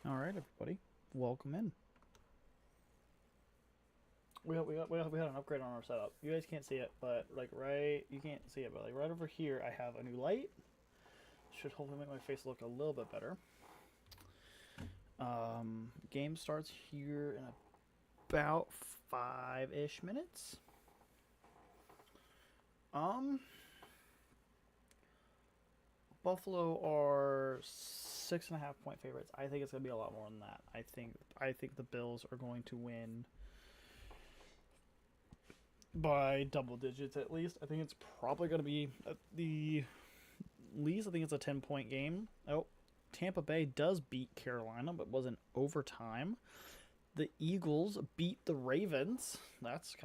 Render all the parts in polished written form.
All right, everybody, welcome in. We had an upgrade on our setup. You guys can't see it, but you can't see it, but like right over here, I have a new light. Should hopefully make my face look a little bit better. Game starts here in about 5-ish minutes. Um, Buffalo are 6.5 point favorites. I think it's gonna be a lot more than that. I think the Bills are going to win by double digits at least. I think it's probably going to be at the least. I think it's a 10-point game. Oh, Tampa Bay does beat Carolina, but was in overtime. The Eagles beat the Ravens. That's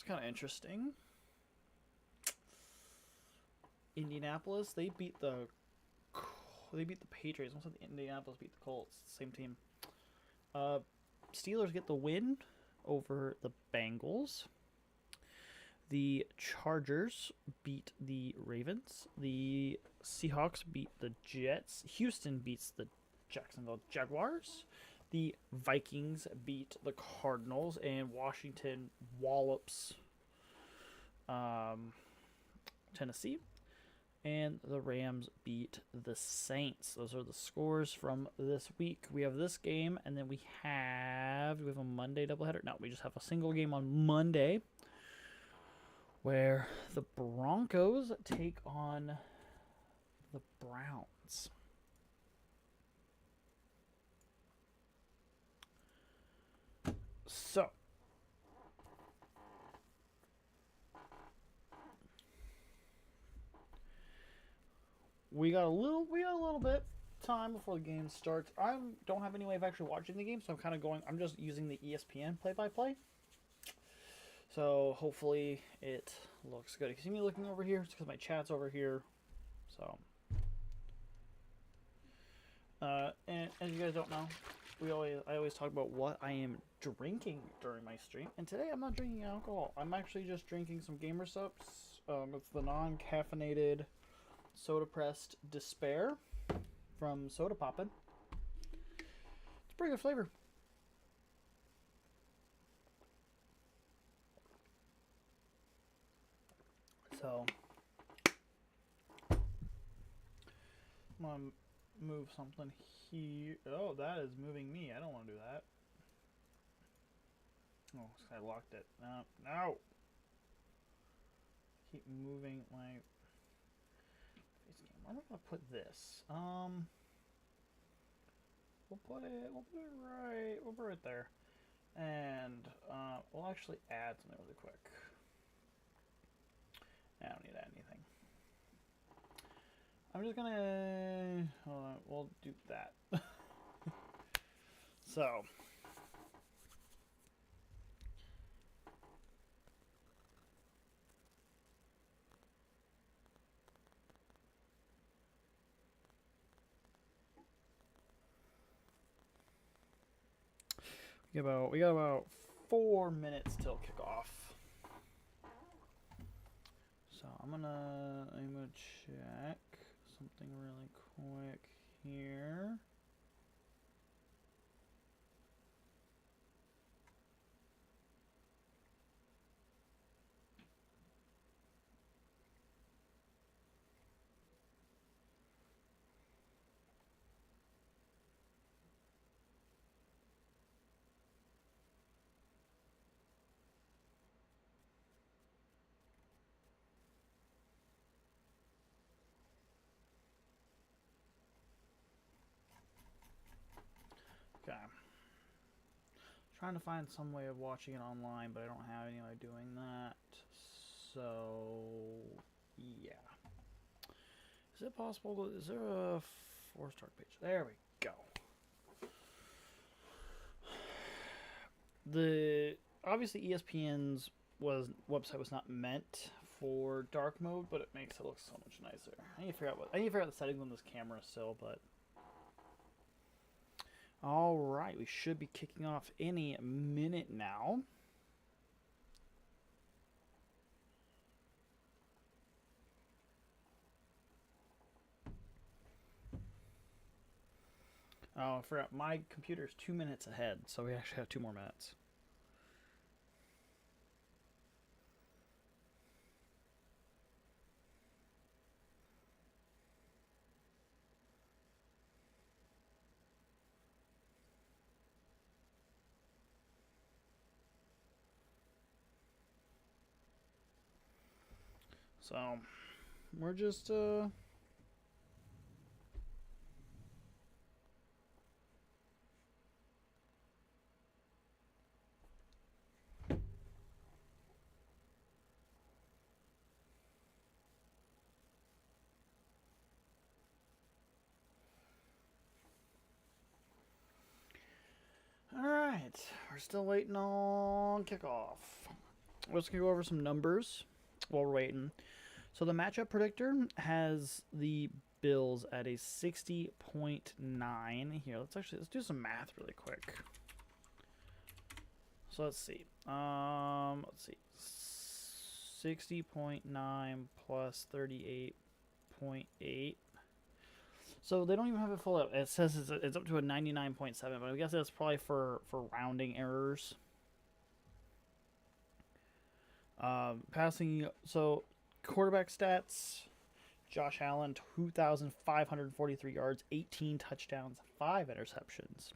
kind of interesting. Indianapolis they beat the Patriots. Almost like Indianapolis beat the Colts. Same team. Uh, Steelers get the win over the Bengals. The Chargers beat the Ravens. The Seahawks beat the Jets. Houston beats the Jacksonville Jaguars. The Vikings beat the Cardinals, and Washington wallops um, Tennessee. And the Rams beat the Saints. Those are the scores from this week. We have this game, and then do we have a Monday doubleheader? No, we just have a single game on Monday where the Broncos take on the Browns. So, we got a little bit time before the game starts. I don't have any way of actually watching the game, so I'm just using the ESPN play-by-play. So hopefully it looks good. You see me looking over here? It's because my chat's over here. So, and as you guys don't know, I always talk about what I am drinking during my stream, and today I'm not drinking alcohol. I'm actually just drinking some Gamer Supps. It's the non-caffeinated soda pressed Despair from Soda Poppin'. It's a pretty good flavor. So I'm gonna move something here. Oh, that is moving me. I don't want to do that. Oh, I locked it. No, no. Keep moving my face cam. Where am I gonna put this? We'll put it right there, and we'll actually add something really quick. I don't need to add anything. I'm just gonna. Hold on, we'll do that. So. We got about 4 minutes till kickoff. So I'm gonna check something really quick here. Okay. Trying to find some way of watching it online, but I don't have any way of doing that. So, yeah. Is it possible? Is there a 4-star page? There we go. The obviously ESPN's website was not meant for dark mode, but it makes it look so much nicer. I need to figure out the settings on this camera still, but all right, we should be kicking off any minute now. Oh, I forgot. My computer's 2 minutes ahead, so we actually have 2 more minutes. So, we're just, Alright, we're still waiting on kickoff. We're just going to go over some numbers while we're waiting. So the matchup predictor has the Bills at a 60.9. Here, let's do some math really quick. So let's see. 60.9 plus 38.8. So they don't even have it full up. It says it's up to a 99.7, but I guess that's probably for rounding errors. Passing, so quarterback stats: Josh Allen, 2,543 yards, 18 touchdowns, 5 interceptions.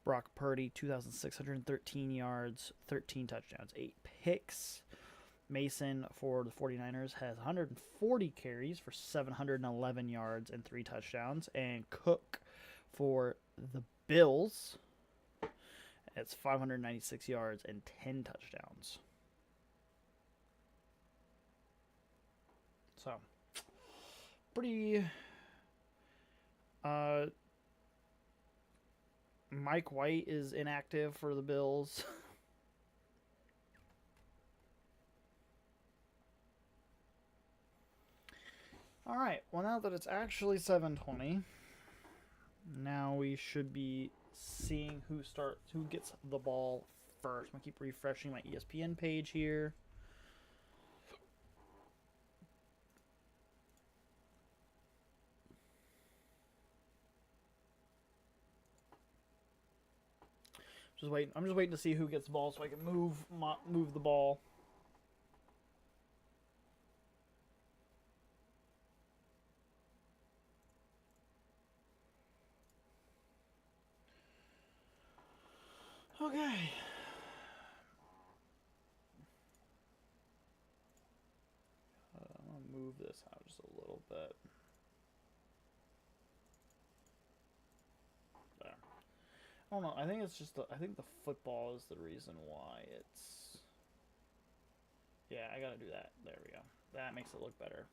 Brock Purdy, 2,613 yards, 13 touchdowns, 8 picks. Mason for the 49ers has 140 carries for 711 yards and 3 touchdowns. And Cook for the Bills, it's 596 yards and 10 touchdowns. So, pretty... Mike White is inactive for the Bills. All right. Well, now that it's actually 7:20, now we should be seeing who gets the ball first. I'm gonna keep refreshing my ESPN page here. I'm just waiting to see who gets the ball so I can move the ball. Okay. I'm gonna move this out just a little bit. There. I don't know. I think it's just I think the football is the reason why it's. Yeah, I gotta do that. There we go. That makes it look better.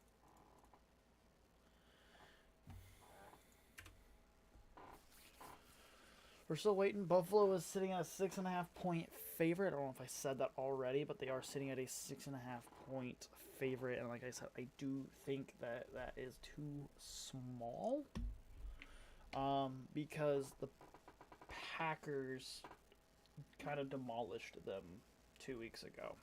We're still waiting. Buffalo is sitting at a 6.5-point favorite. I don't know if I said that already, but they are sitting at a 6.5-point favorite. And like I said, I do think that is too small. Because the Packers kind of demolished them 2 weeks ago.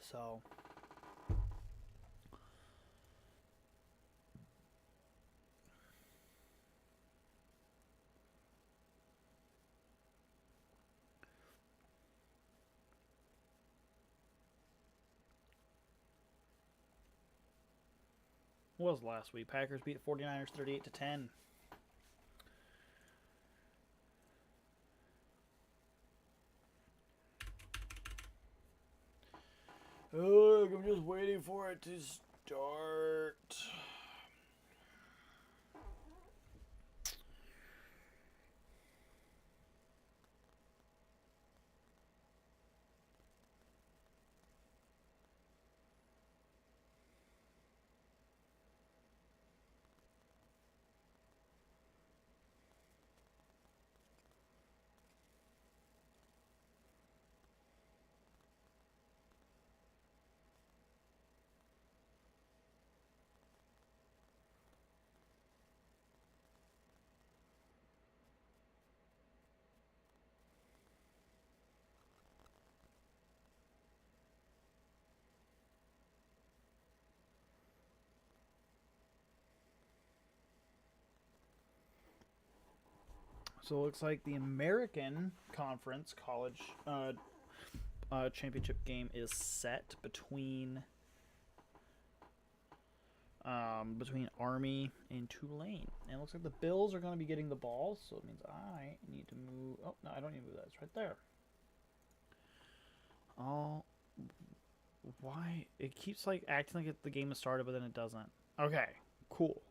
So... What was last week? Packers beat the 49ers 38-10. Look, I'm just waiting for it to start. So it looks like the American Conference College championship game is set between Army and Tulane. And it looks like the Bills are going to be getting the ball, so it means I need to move. Oh, no, I don't need to move that. It's right there. Oh, why? It keeps like acting like the game has started, but then it doesn't. Okay, cool.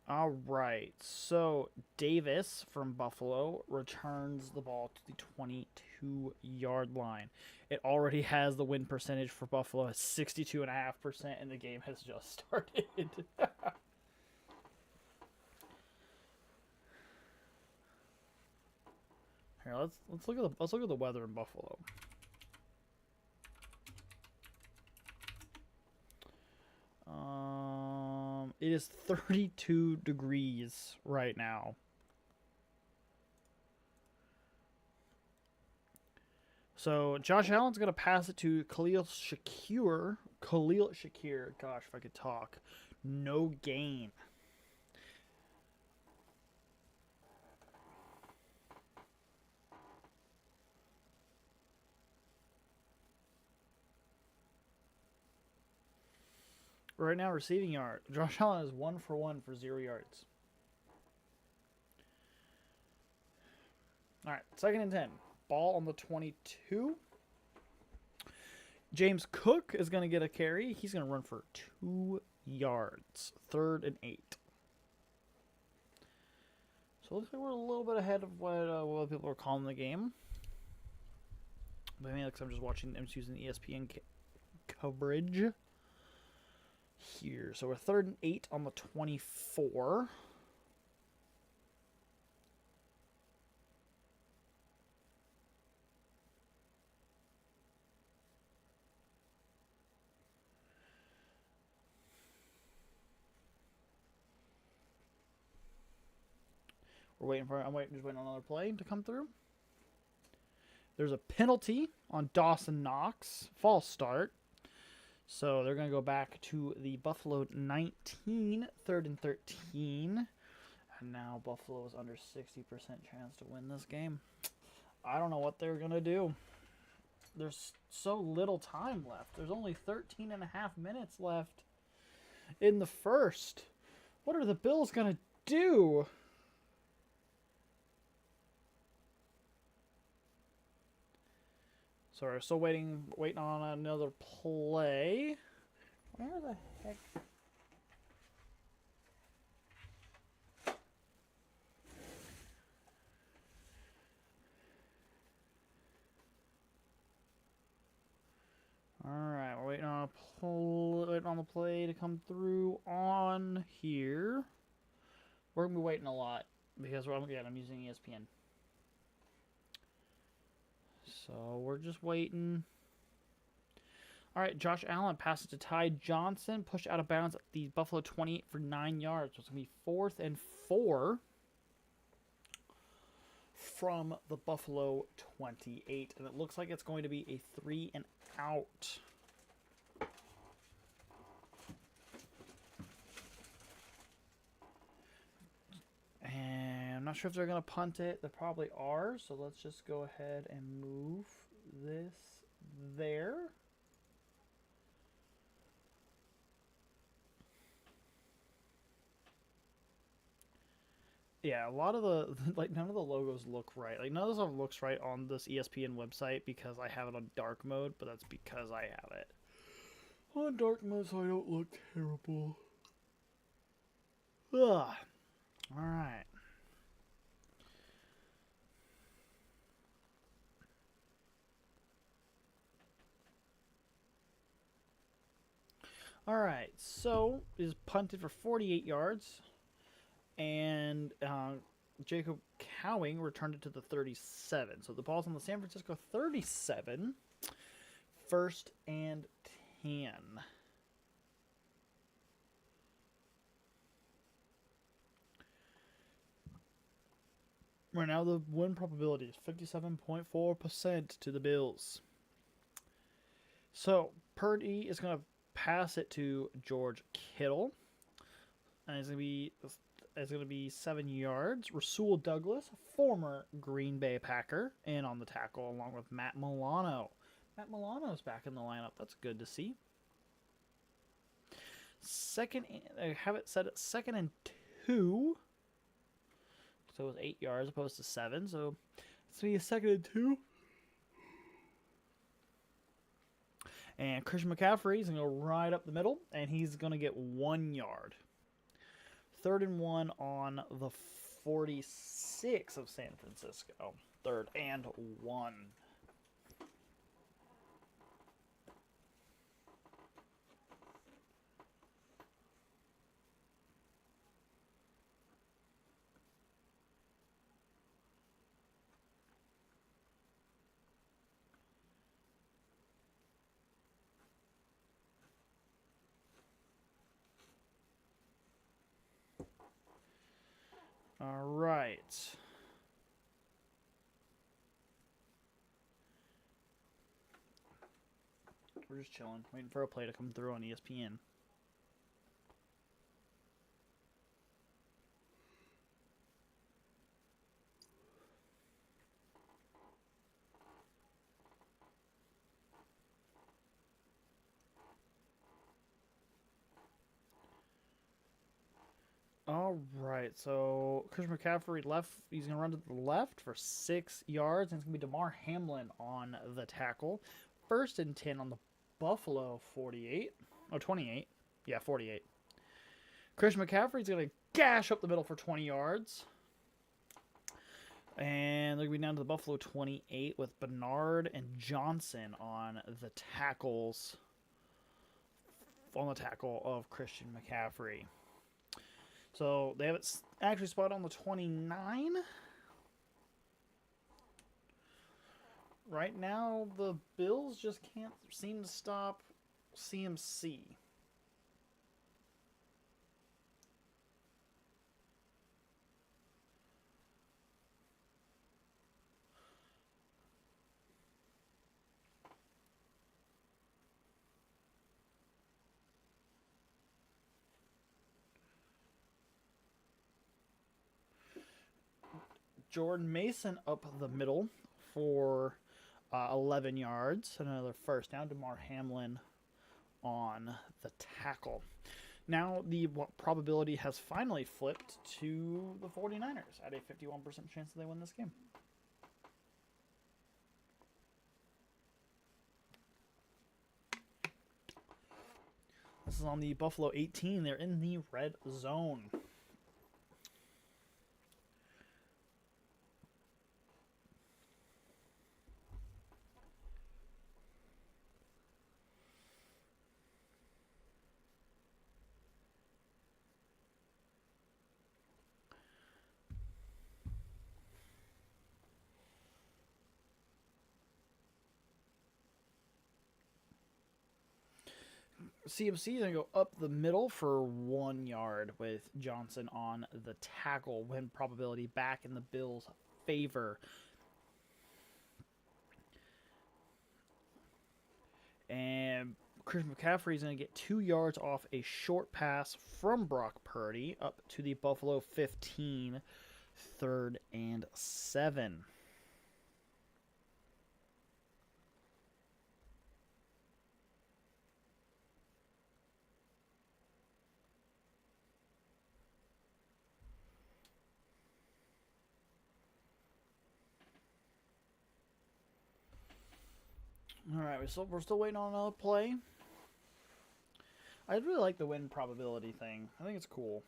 All right, so Davis from Buffalo returns the ball to the 22-yard line. It already has the win percentage for Buffalo at 62.5%, and the game has just started. Here, let's look at the weather in Buffalo. It is 32 degrees right now. So Josh Allen's going to pass it to Khalil Shakir. Gosh, if I could talk. No gain. Right now, receiving yard. Josh Allen is 1 for 1 for 0 yards. All right, 2nd and 10. Ball on the 22. James Cook is going to get a carry. He's going to run for 2 yards. 3rd and 8. So it looks like we're a little bit ahead of what people are calling the game. But I mean, I'm just watching. I'm just using the ESPN coverage here. So we're 3rd and 8 on the 24. I'm just waiting on another play to come through. There's a penalty on Dawson Knox. False start. So they're going to go back to the Buffalo 19, 3rd and 13. And now Buffalo is under 60% chance to win this game. I don't know what they're going to do. There's so little time left. There's only 13 and a half minutes left in the first. What are the Bills going to do? Sorry, still waiting on another play. Where the heck? All right, we're waiting on the play to come through on here. We're gonna be waiting a lot because I'm using ESPN. So we're just waiting. All right, Josh Allen passes to Ty Johnson, pushed out of bounds at the Buffalo 28 for 9 yards. So it's going to be 4th and 4 from the Buffalo 28. And it looks like it's going to be a 3 and out. And I'm not sure if they're going to punt it. They probably are. So let's just go ahead and move this there. Yeah, a lot of none of the logos look right. Like, none of this stuff looks right on this ESPN website because I have it on dark mode, but that's because I have it on dark mode so I don't look terrible. Ugh. Alright. Alright, so is punted for 48 yards. And Jacob Cowing returned it to the 37. So the ball's on the San Francisco 37. 1st and 10. Right now, the win probability is 57.4% to the Bills. So Purdy is going to pass it to George Kittle. And it's gonna be 7 yards. Rasul Douglas, former Green Bay Packer, in on the tackle along with Matt Milano. Matt Milano's back in the lineup. That's good to see. I have it set at 2nd and 2. So it was 8 yards opposed to 7. So it's gonna be a 2nd and 2. And Christian McCaffrey is going to go right up the middle, and he's going to get 1 yard. 3rd and 1 on the 46 of San Francisco. 3rd and 1. All right. We're just chilling, waiting for a play to come through on ESPN. All right, so Christian McCaffrey left. He's going to run to the left for 6 yards, and it's going to be Damar Hamlin on the tackle. 1st and 10 on the Buffalo 48. Oh, 28. Yeah, 48. Christian McCaffrey's going to gash up the middle for 20 yards. And they're going to be down to the Buffalo 28 with Bernard and Johnson on the tackles. On the tackle of Christian McCaffrey. So they have it actually spot on the 29. Right now, the Bills just can't seem to stop CMC. Jordan Mason up the middle for 11 yards. Another first down. Damar Hamlin on the tackle. Now the probability has finally flipped to the 49ers at a 51% chance that they win this game. This is on the Buffalo 18. They're in the red zone. CMC is going to go up the middle for 1 yard with Johnson on the tackle. Win probability back in the Bills' favor. And Christian McCaffrey is going to get 2 yards off a short pass from Brock Purdy up to the Buffalo 15, 3rd and 7. All right, we're still waiting on another play. I really like the win probability thing. I think it's cool.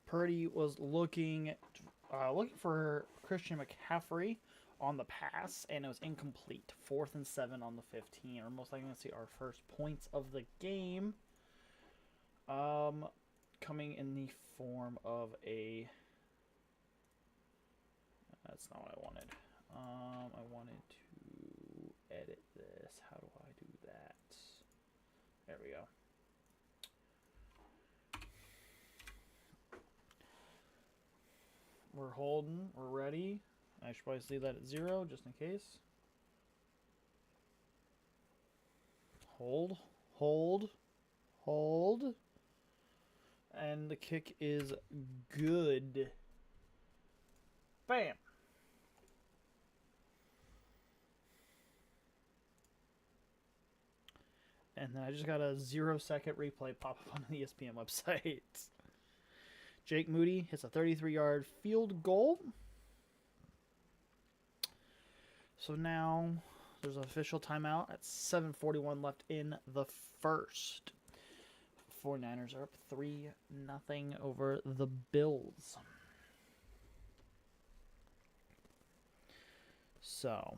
Purdy was looking for Christian McCaffrey on the pass, and it was incomplete. 4th and 7 on the 15. We're most likely going to see our first points of the game. Coming in the form of a... That's not what I wanted. I wanted to edit this. How do I do that? There we go. We're holding. We're ready. I should probably leave that at 0 just in case. Hold. Hold. Hold. And the kick is good. Bam. And then I just got a 0-second replay pop up on the ESPN website. Jake Moody hits a 33-yard field goal. So now there's an official timeout at 7:41 left in the first. 49ers are up 3-0 over the Bills. So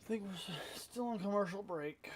I think we're still on commercial break.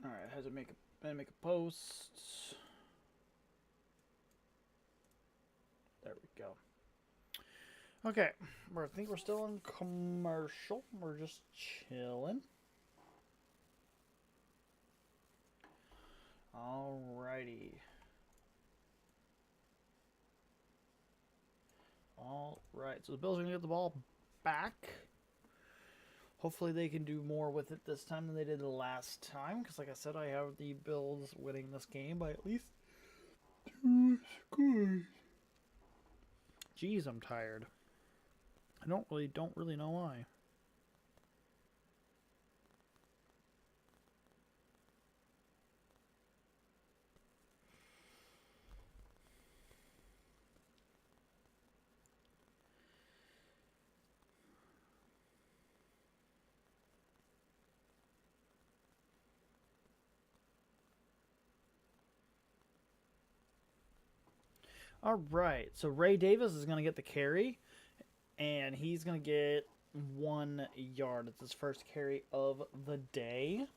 All right, I had to make a post. There we go. Okay, I think we're still in commercial. We're just chilling. Alrighty. Alright, so the Bills are going to get the ball back. Hopefully they can do more with it this time than they did the last time. Because like I said, I have the Bills winning this game by at least 2 scores. Jeez, I'm tired. I don't really know why. All right, so Ray Davis is going to get the carry, and he's going to get 1 yard. It's his first carry of the day.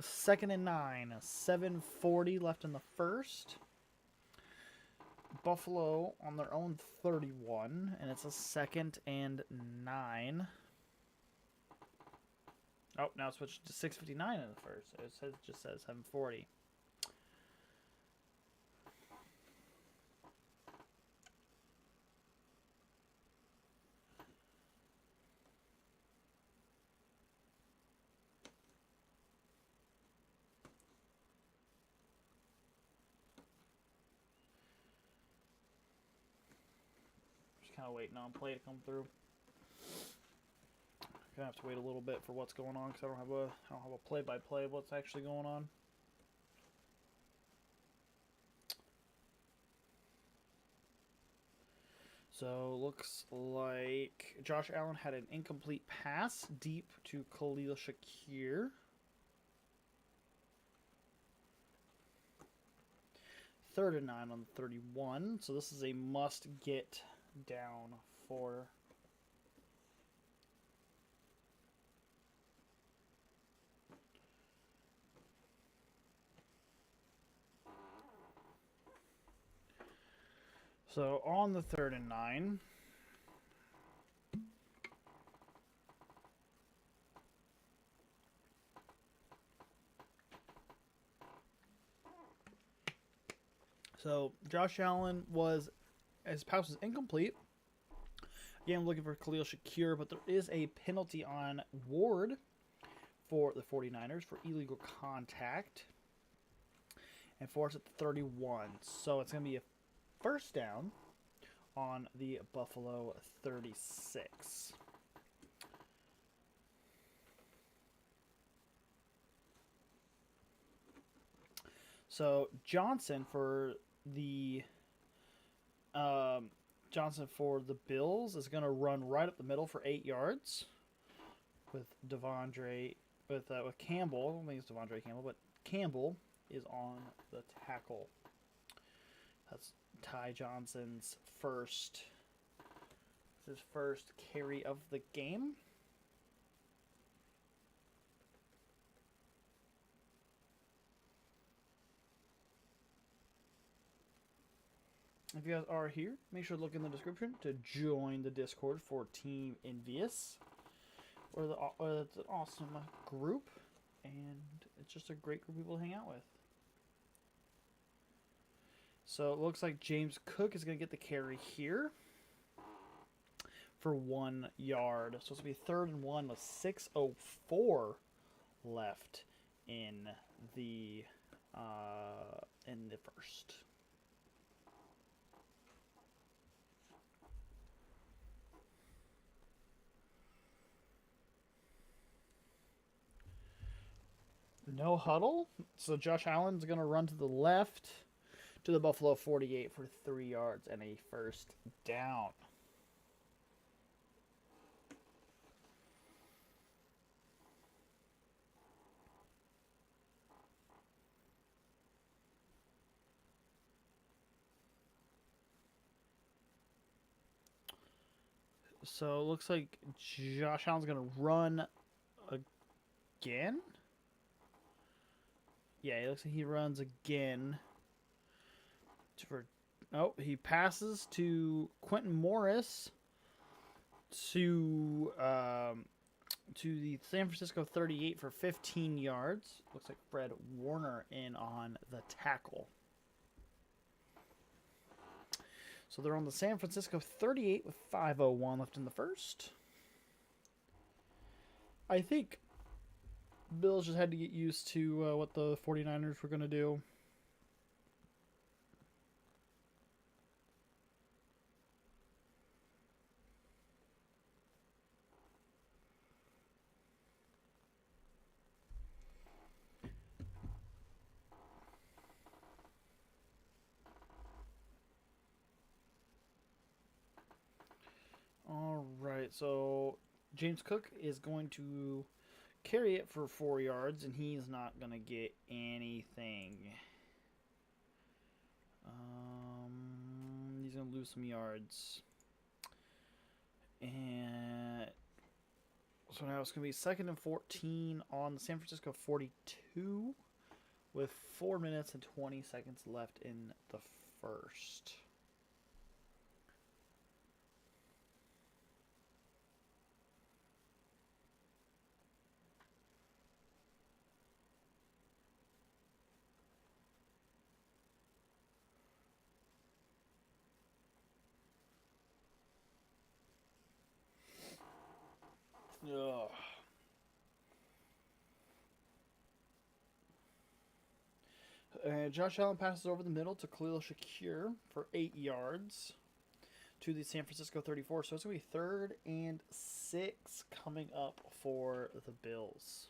Second and 9, 7:40 left in the first. Buffalo on their own 31, and it's a 2nd and 9. Oh, now it's switched to 6:59 in the first. So it just says 7:40. kind of waiting on play to come through. Gonna have to wait a little bit for what's going on because I don't have a play-by-play of what's actually going on. So looks like Josh Allen had an incomplete pass deep to Khalil Shakir. Third and 9 on 31. So this is a must get down for so on the 3rd and 9. So Josh Allen his pass was incomplete. Again, I'm looking for Khalil Shakir, but there is a penalty on Ward for the 49ers for illegal contact. And force at the 31. So it's going to be a first down on the Buffalo 36. So Johnson for the Bills is going to run right up the middle for 8 yards with Campbell. I don't think it's Devondre Campbell, but Campbell is on the tackle. That's Ty Johnson's his first carry of the game. If you guys are here, make sure to look in the description to join the Discord for Team Envious. It's an awesome group, and it's just a great group of people to hang out with. So it looks like James Cook is going to get the carry here for 1 yard. So it's going to be 3rd and 1 with 6:04 left in the first. No huddle. So Josh Allen's going to run to the left to the Buffalo 48 for 3 yards and a first down. So it looks like Josh Allen's going to run again. Yeah, it looks like he runs again. He passes to Quentin Morris to the San Francisco 38 for 15 yards. Looks like Fred Warner in on the tackle. So they're on the San Francisco 38 with 5:01 left in the first. I think Bills just had to get used to what the 49ers were going to do. All right, so James Cook is going to carry it for 4 yards, and he's not going to get anything. He's going to lose some yards. And so now it's going to be 2nd and 14 on the San Francisco 42 with 4 minutes and 20 seconds left in the first. Ugh. Josh Allen passes over the middle to Khalil Shakir for 8 yards to the San Francisco 34. So it's going to be 3rd and 6 coming up for the Bills.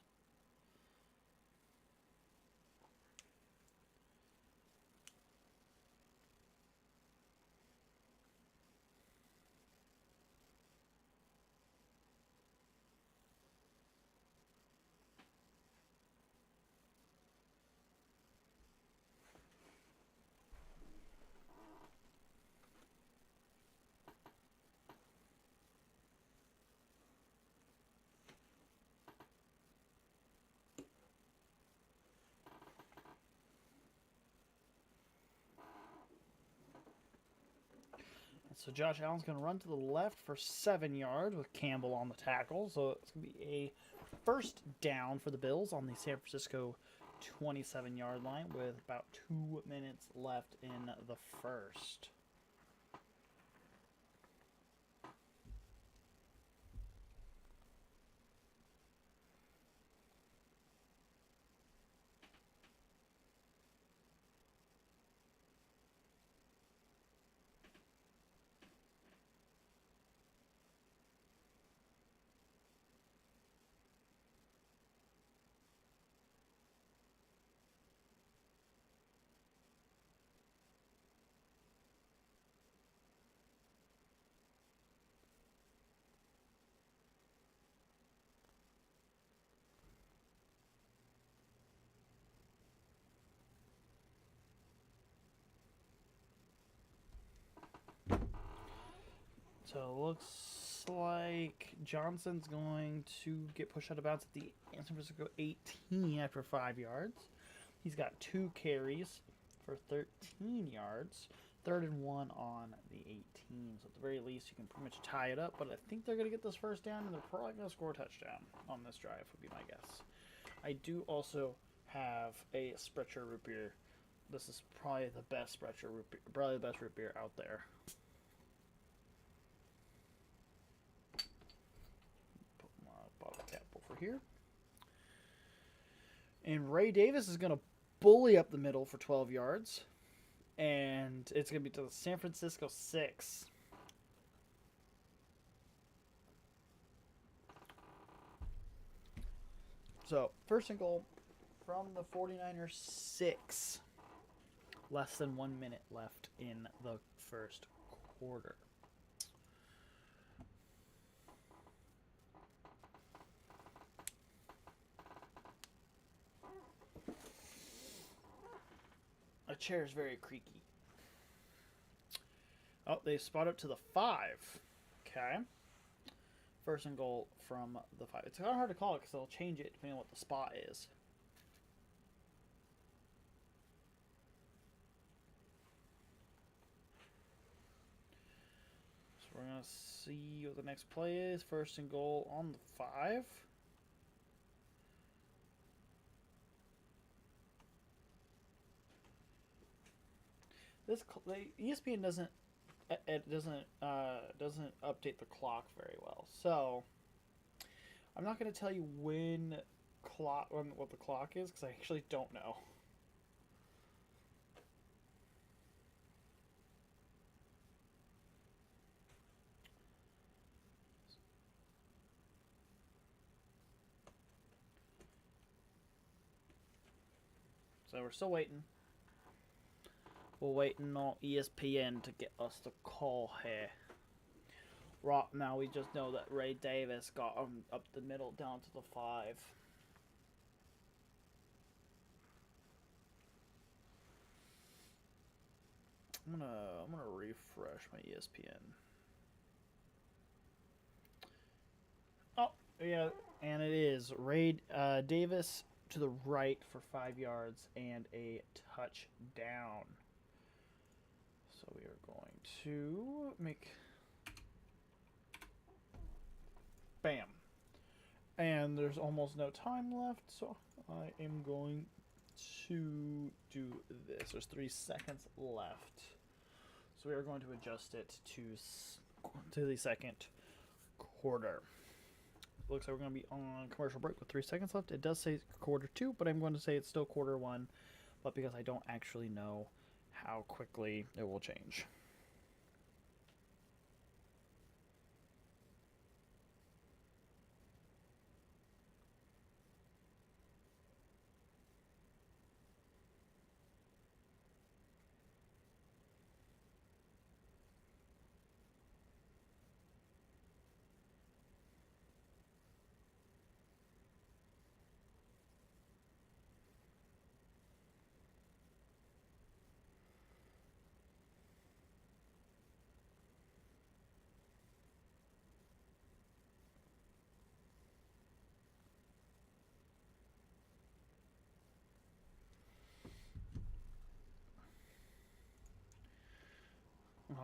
So Josh Allen's going to run to the left for 7 yards with Campbell on the tackle. So it's going to be a first down for the Bills on the San Francisco 27-yard line with about 2 minutes left in the first. So it looks like Johnson's going to get pushed out of bounds at the San Francisco 18 after 5 yards. He's got 2 carries for 13 yards. 3rd and 1 on the 18. So at the very least, you can pretty much tie it up. But I think they're going to get this first down, and they're probably going to score a touchdown on this drive, would be my guess. I do also have a Sprecher root beer. This is probably the best Sprecher root beer, probably the best root beer out there. Put my bottle cap over here. And Ray Davis is going to bully up the middle for 12 yards. And it's going to be to the San Francisco 6. So, first and goal from the 49ers 6. Less than 1 minute left in the first quarter. My chair is very creaky. Oh, they spot up to the 5. Okay. First and goal from the 5. It's kind of hard to call it because they'll change it depending on what the spot is. So we're going to see what the next play is. First and goal on the 5. This ESPN doesn't update the clock very well, so I'm not going to tell you what the clock is because I actually don't know. So we're still waiting. We're waiting on ESPN to get us the call here. Right now, we just know that Ray Davis got up the middle down to the 5. I'm gonna refresh my ESPN. Oh yeah, and it is Ray Davis to the right for 5 yards and a touchdown. So we are going to make bam. And there's almost no time left, so I am going to do this. There's 3 seconds left. So we are going to adjust it to the second quarter. Looks like we're going to be on commercial break with 3 seconds left. It does say quarter 2, but I'm going to say it's still quarter 1, but because I don't actually know how quickly it will change.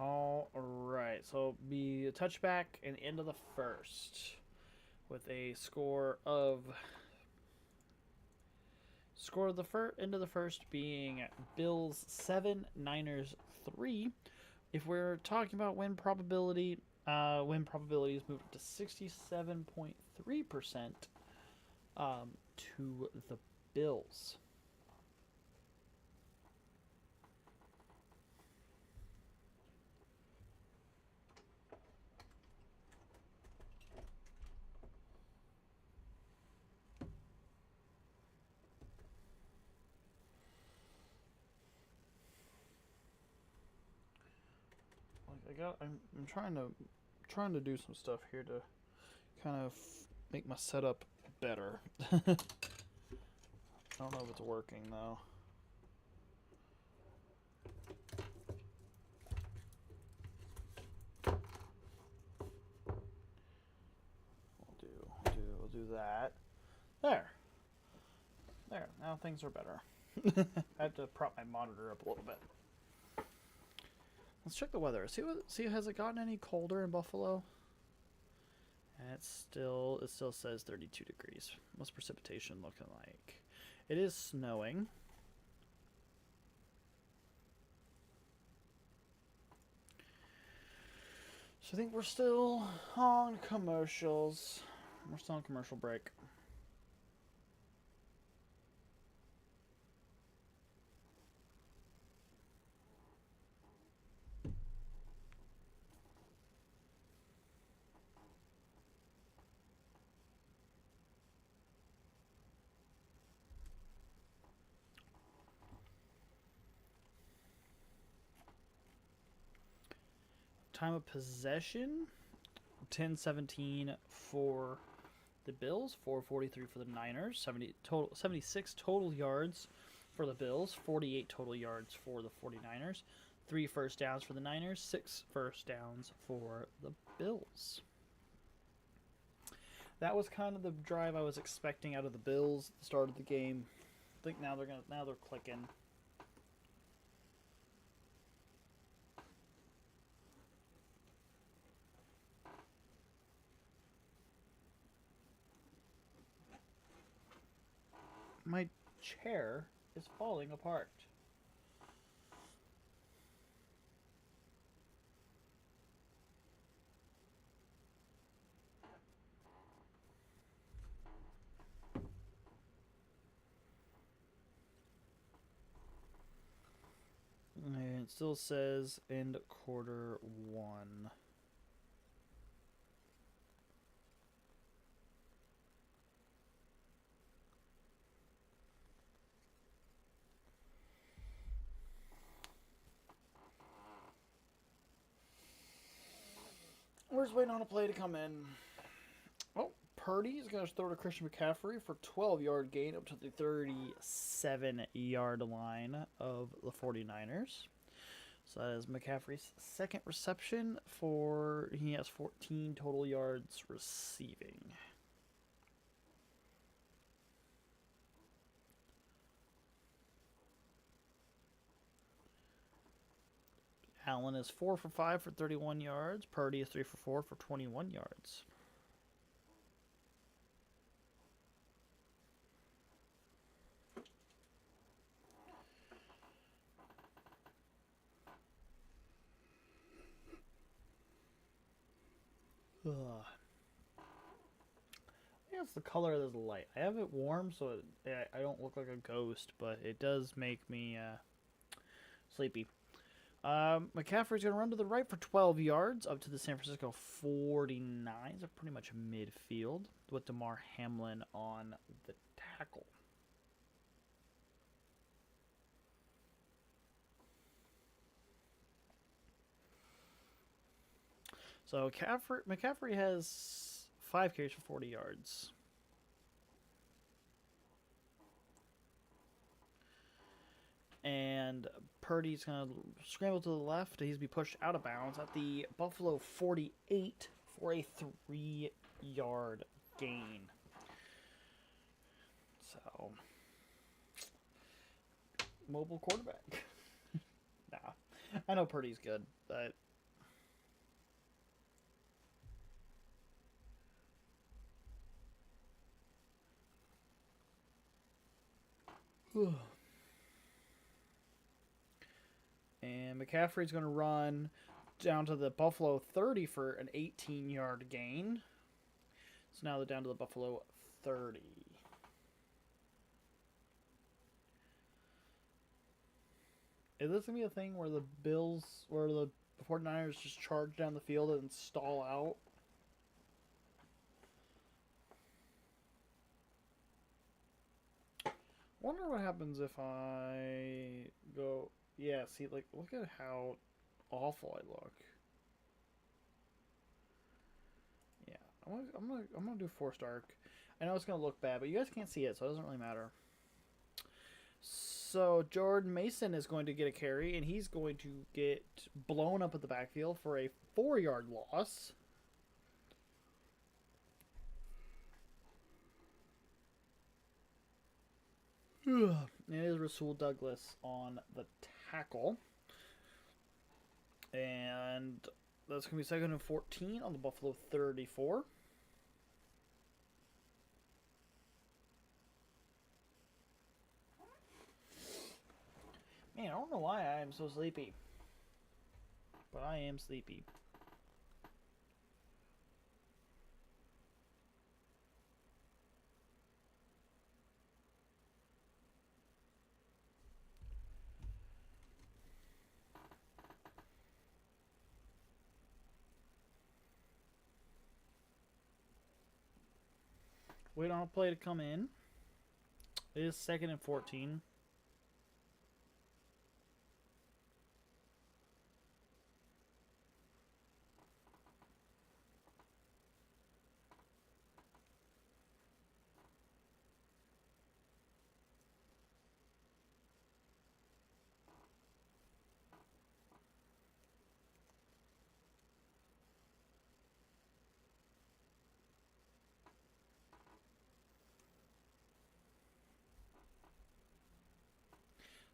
All right, so be a touchback and end of the first with a end of the first being Bills 7, Niners 3. If we're talking about win probability, win probabilities moved up to 67.3% to the Bills. I'm trying to do some stuff here to kind of make my setup better. I don't know if it's working though. We'll do that. There. Now things are better. I have to prop my monitor up a little bit. Let's check the weather. See, has it gotten any colder in Buffalo? It still says 32 degrees. What's precipitation looking like? It is snowing. So I think we're still on commercials. We're still on commercial break. Time of possession, 10-17 for the Bills, 4:43 for the Niners, 76 total yards for the Bills, 48 total yards for the 49ers, 3 first downs for the Niners, 6 first downs for the Bills. That was kind of the drive I was expecting out of the Bills at the start of the game. I think now they're clicking. My chair is falling apart. And it still says end quarter 1. We're just waiting on a play to come in. Oh, Purdy is going to throw to Christian McCaffrey for 12-yard gain up to the 37-yard line of the 49ers. So that is McCaffrey's second reception he has 14 total yards receiving. Allen is 4 for 5 for 31 yards. Purdy is 3 for 4 for 21 yards. Ugh. I think it's the color of this light. I have it warm so I don't look like a ghost, but it does make me sleepy. McCaffrey's going to run to the right for 12 yards up to the San Francisco 49. So pretty much midfield with Damar Hamlin on the tackle. So McCaffrey has 5 carries for 40 yards. And Purdy's going to scramble to the left. He's be pushed out of bounds at the Buffalo 48 for a 3-yard gain. So, mobile quarterback. Nah, I know Purdy's good, but And McCaffrey's going to run down to the Buffalo 30 for an 18-yard gain. So now they're down to the Buffalo 30. Is this going to be a thing where the 49ers just charge down the field and stall out? Wonder what happens if I go... Yeah, see, like, look at how awful I look. Yeah, I'm gonna do forced arc. I know it's gonna look bad, but you guys can't see it, so it doesn't really matter. So Jordan Mason is going to get a carry, and he's going to get blown up at the backfield for a 4-yard loss. It is Rasul Douglas on the tackle. And that's going to be 2nd and 14 on the Buffalo 34. Man, I don't know why I am so sleepy. But I am sleepy. Wait on a play to come in. It is 2nd and 14.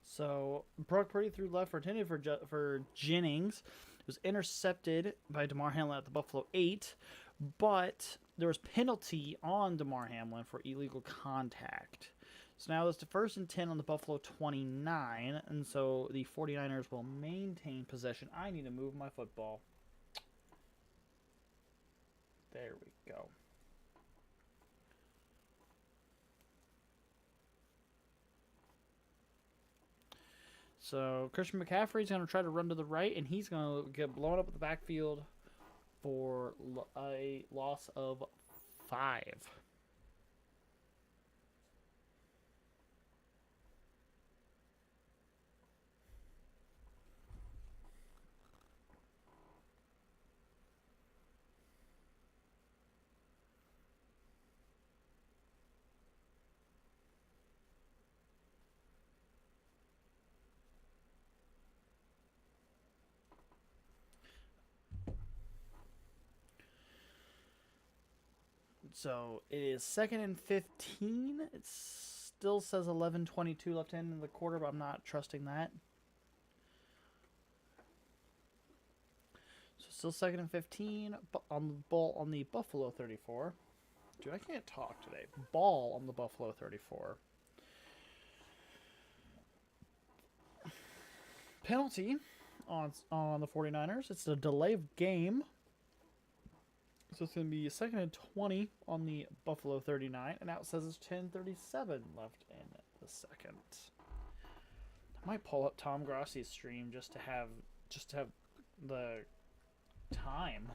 So Brock Purdy threw left for intended for Jennings. It was intercepted by DeMar Hamlin at the Buffalo 8, but there was penalty on DeMar Hamlin for illegal contact. So now it's the 1st and 10 on the Buffalo 29, and so the 49ers will maintain possession. I need to move my football. There we go. So Christian McCaffrey's going to try to run to the right, and he's going to get blown up at the backfield for a loss of 5. So it is 2nd and 15. It still says 11:22 left in the quarter, but I'm not trusting that. So still 2nd and 15 on the ball on the Buffalo 34. Dude, I can't talk today. Ball on the Buffalo 34. Penalty on the 49ers. It's a delay of game. So it's going to be 2nd and 20 on the Buffalo 39. And now it says it's 10:37 left in the second. I might pull up Tom Grossi's stream just to have the time.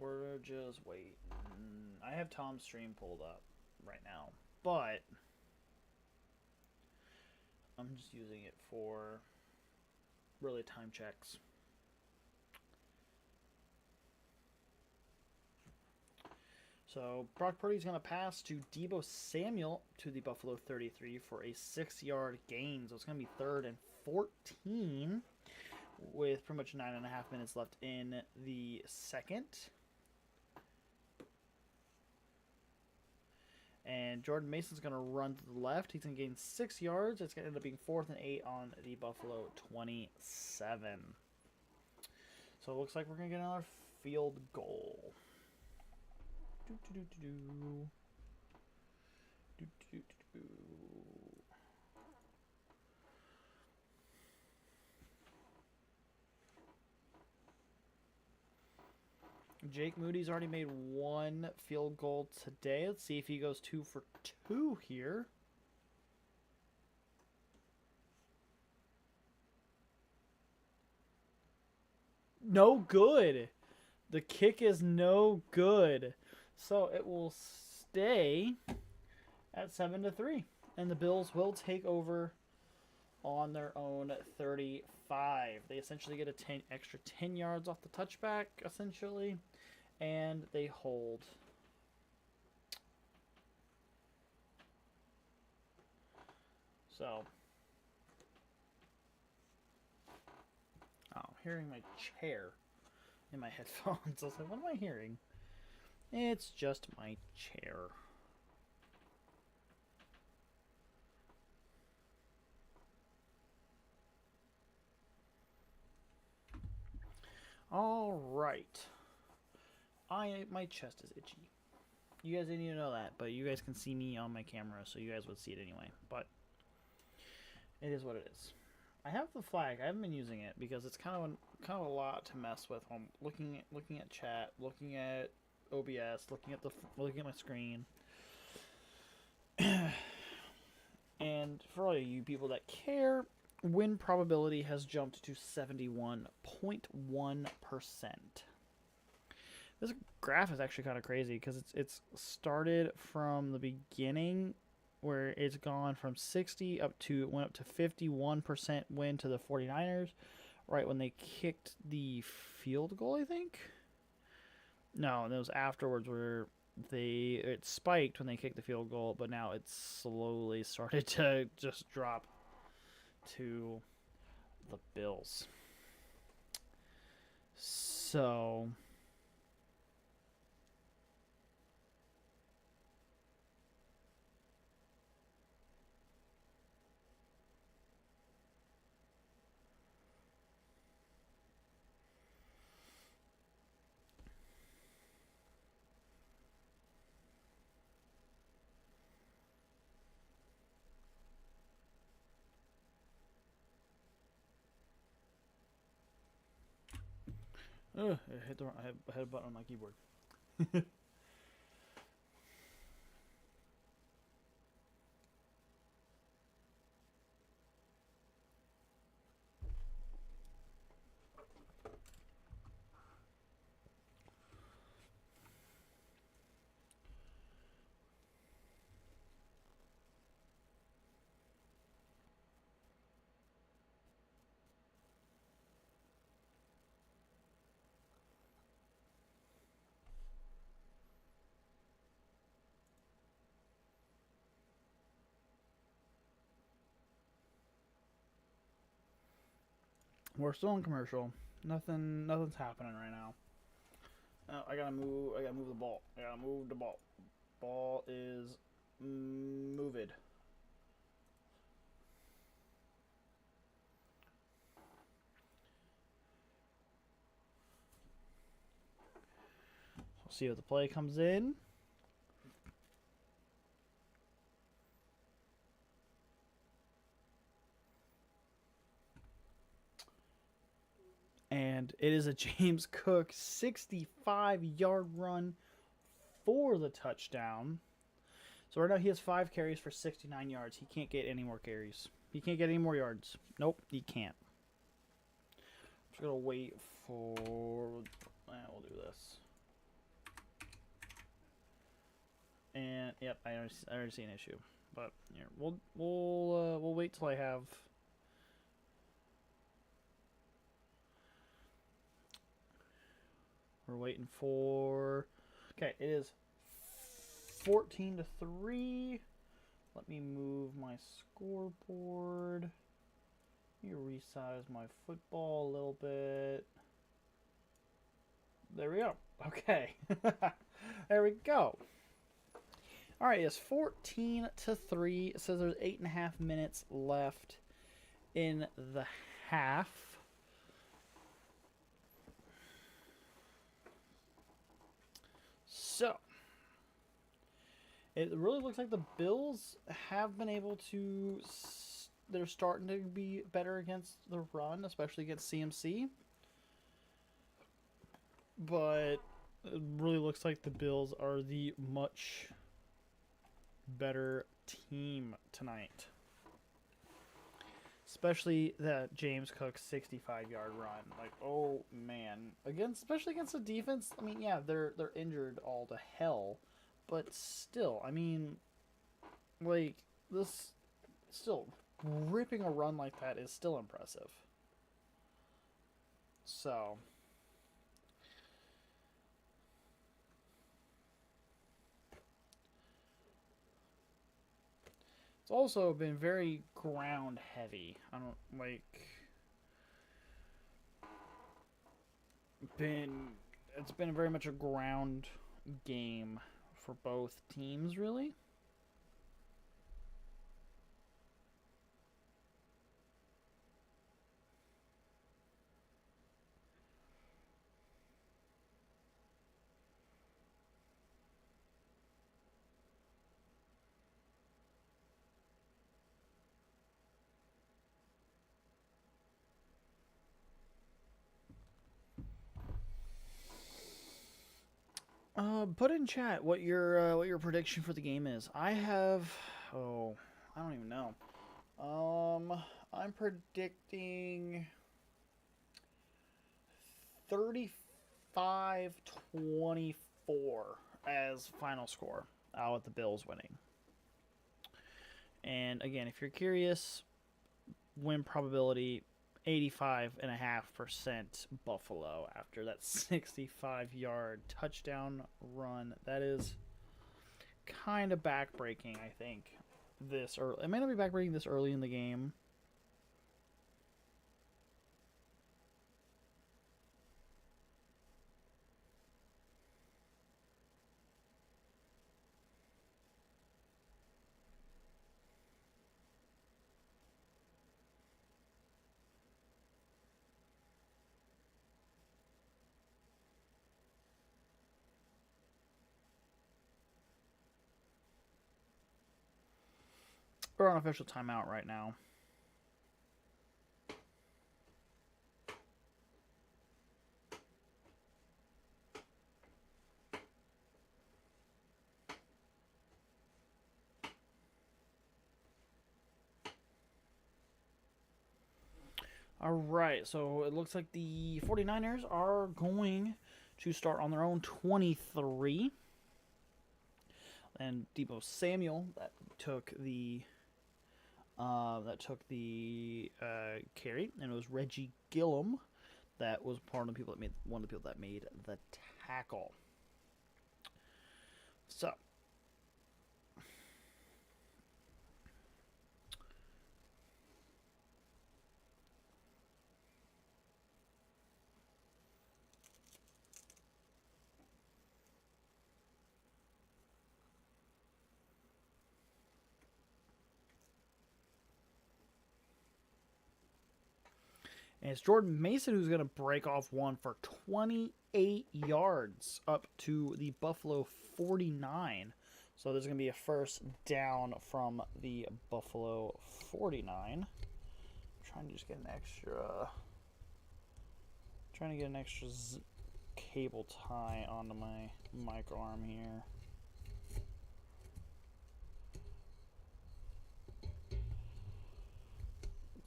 We're just waiting. I have Tom's stream pulled up right now, but I'm just using it for really time checks. So Brock Purdy's going to pass to Deebo Samuel to the Buffalo 33 for a 6-yard gain. So it's going to be 3rd and 14 with pretty much 9.5 minutes left in the second. And Jordan Mason's going to run to the left. He's going to gain 6 yards. It's going to end up being 4th and 8 on the Buffalo 27. So it looks like we're going to get another field goal. Jake Moody's already made 1 field goal today. Let's see if he goes 2 for 2 here. No good. The kick is no good. So it will stay at 7-3. And the Bills will take over on their own 35. They essentially get a extra 10 yards off the touchback, essentially. And they hold. So. Oh, I'm hearing my chair in my headphones. I was like, what am I hearing? It's just my chair. All right. My chest is itchy. You guys didn't even know that, but you guys can see me on my camera, so you guys would see it anyway. But it is what it is. I have the flag. I haven't been using it because it's kind of a lot to mess with. I'm looking at chat, looking at OBS, looking at my screen. And for all of you people that care, win probability has jumped to 71.1%. This graph is actually kind of crazy because it's started from the beginning where it's gone from 60 went up to 51% win to the 49ers right when they kicked the field goal, I think. No, and it was afterwards where it spiked when they kicked the field goal, but now it's slowly started to just drop to the Bills. So I hit a button on my keyboard. We're still in commercial. Nothing's happening right now. I gotta move the ball. I gotta move the ball. Ball is moved. We'll see if the play comes in. And it is a James Cook 65-yard run for the touchdown. So right now he has 5 carries for 69 yards. He can't get any more carries. He can't get any more yards. Nope, he can't. I'm just going to wait for... we'll do this. And, yep, I already see an issue. But, here, we'll wait till I have... We're waiting for... Okay, it is 14-3. Let me move my scoreboard. Let me resize my football a little bit. There we go. Okay. There we go. All right, it's 14-3. It says there's 8.5 minutes left in the half. So, it really looks like the Bills have been able to. They're starting to be better against the run, especially against CMC. But it really looks like the Bills are the much better team tonight. Especially that James Cook 65-yard run. Like, oh man. Especially against the defense. I mean, yeah, they're injured all to hell. But still, I mean, like, this still ripping a run like that is still impressive. So, it's also been very ground heavy. I don't like it's been very much a ground game for both teams, really. Put in chat what your prediction for the game is. I have I don't even know. I'm predicting 35-24 as final score. With the Bills winning. And again, if you're curious, win probability 85.5% Buffalo after that 65-yard touchdown run. That is kind of backbreaking, I think. It may not be backbreaking this early in the game. We're on official timeout right now. All right, so it looks like the 49ers are going to start on their own 23. And Deebo Samuel that took the carry, and it was Reggie Gillum that was one of the people that made the tackle. So, and it's Jordan Mason who's going to break off one for 28 yards up to the Buffalo 49. So there's going to be a first down from the Buffalo 49. I'm trying to just get an extra cable tie onto my mic arm here.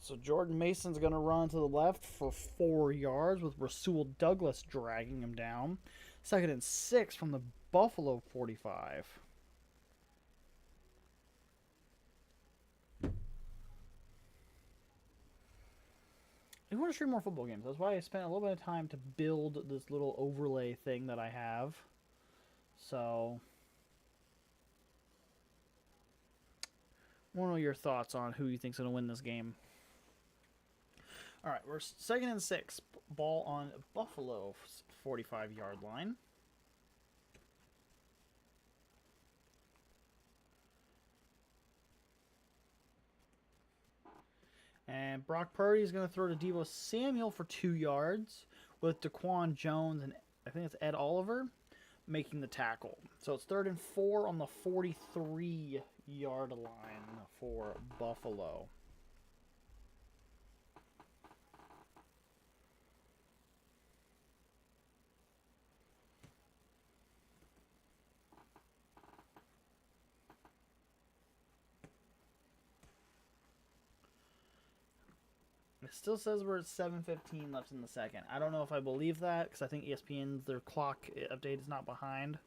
So Jordan Mason's going to run to the left for 4 yards with Rasul Douglas dragging him down. 2nd and 6 from the Buffalo 45. I want to stream more football games. That's why I spent a little bit of time to build this little overlay thing that I have. So, I want to know your thoughts on who you think's going to win this game. All right, we're 2nd and 6. Ball on Buffalo 45-yard line. And Brock Purdy is going to throw to Deebo Samuel for 2 yards with Daquan Jones and I think it's Ed Oliver making the tackle. So it's 3rd and 4 on the 43-yard line for Buffalo. It still says we're at 7:15 left in the second. I don't know if I believe that because I think ESPN's their clock update is not behind.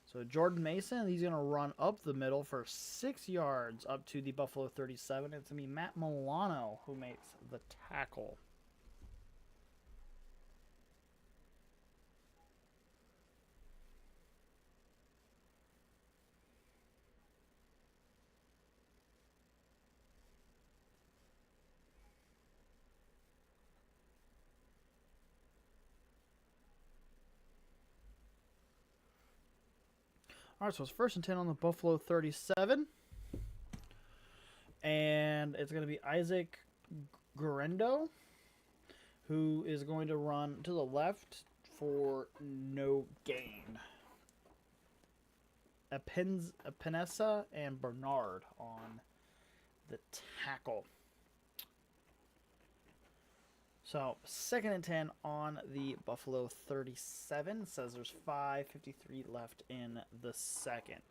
So Jordan Mason, he's going to run up the middle for 6 yards up to the Buffalo 37. It's going to be Matt Milano who makes the tackle. All right, so it's 1st and 10 on the Buffalo 37. And it's going to be Isaac Guerendo, who is going to run to the left for no gain. Epinesa and Bernard on the tackle. So 2nd and 10 on the Buffalo 37. It says there's 5:53 left in the second.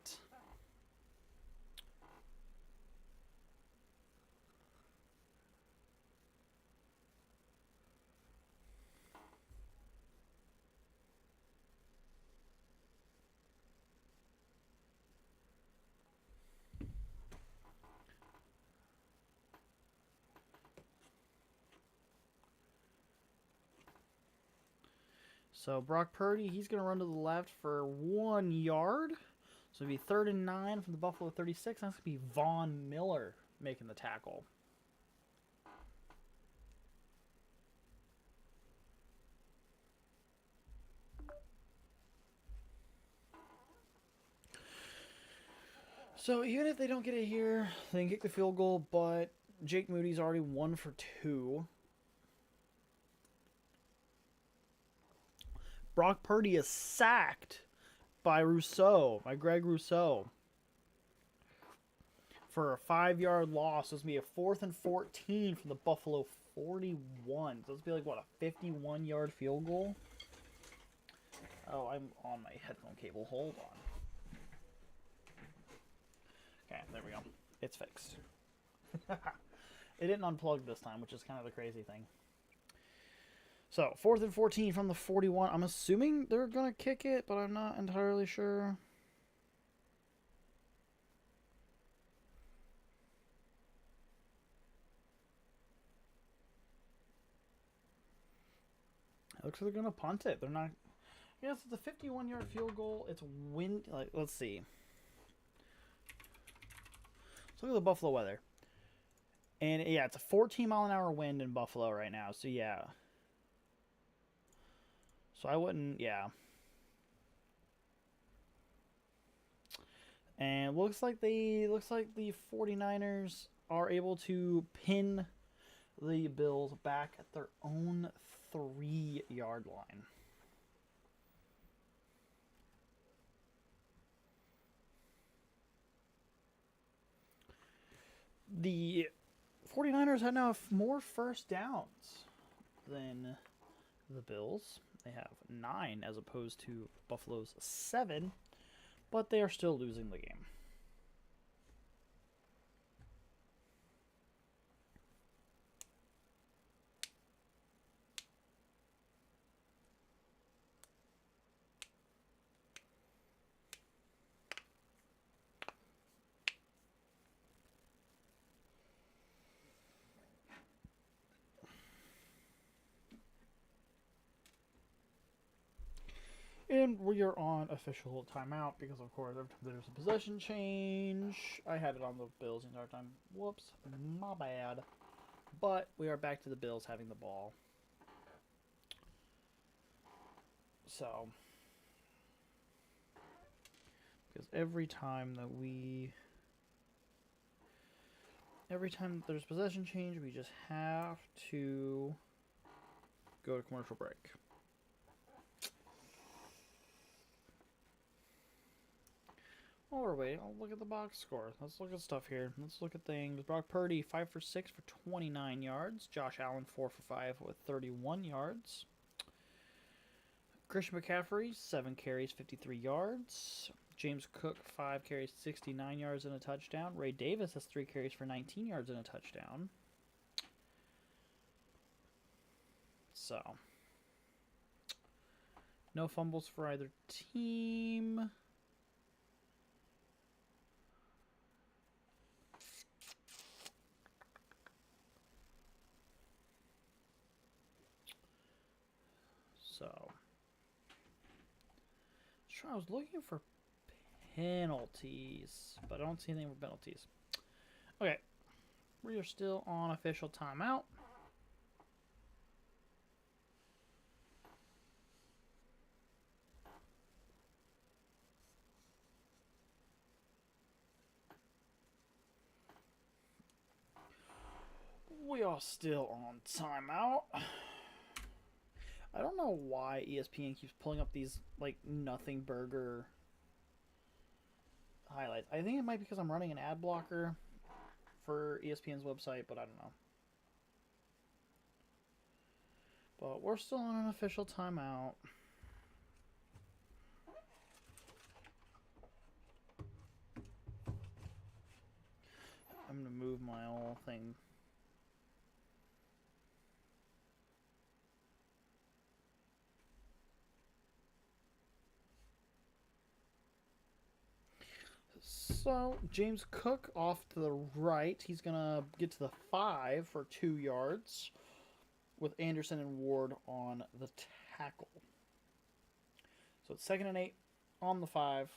So Brock Purdy, he's going to run to the left for 1 yard. So it'll be 3rd and 9 from the Buffalo 36. That's going to be Von Miller making the tackle. So even if they don't get it here, they can kick the field goal, but Jake Moody's already 1 for 2. Brock Purdy is sacked by Greg Rousseau, for a 5-yard loss. So it's going to be a 4th and 14 from the Buffalo 41. So it's going to be like, what, a 51-yard field goal? Oh, I'm on my headphone cable. Hold on. Okay, there we go. It's fixed. It didn't unplug this time, which is kind of the crazy thing. So, 4th and 14 from the 41. I'm assuming they're going to kick it, but I'm not entirely sure. It looks like they're going to punt it. They're not... Yes, it's a 51-yard field goal. It's wind... Like, let's see. Let's look at the Buffalo weather. And, yeah, it's a 14-mile-an-hour wind in Buffalo right now. So, yeah. So I wouldn't, yeah. And looks like the 49ers are able to pin the Bills back at their own 3-yard line. The 49ers had now more first downs than the Bills. They have 9 as opposed to Buffalo's 7, but they are still losing the game. And we are on official timeout because, of course, there's a possession change. I had it on the Bills the entire time. Whoops, my bad. But we are back to the Bills having the ball. So, Because every time there's possession change, we just have to go to commercial break. While we're waiting, I'll look at the box score. Let's look at stuff here. Let's look at things. Brock Purdy, 5 for 6 for 29 yards. Josh Allen, 4 for 5 with 31 yards. Christian McCaffrey, 7 carries, 53 yards. James Cook, 5 carries, 69 yards and a touchdown. Ray Davis has 3 carries for 19 yards and a touchdown. So, no fumbles for either team. So, I was looking for penalties, but I don't see anything for penalties. Okay, we are still on official timeout. We are still on timeout. I don't know why ESPN keeps pulling up these, like, nothing burger highlights. I think it might be because I'm running an ad blocker for ESPN's website, but I don't know. But we're still on an official timeout. I'm going to move my whole thing. So, James Cook off to the right. He's going to get to the 5 for 2 yards with Anderson and Ward on the tackle. So, it's 2nd and 8 on the 5.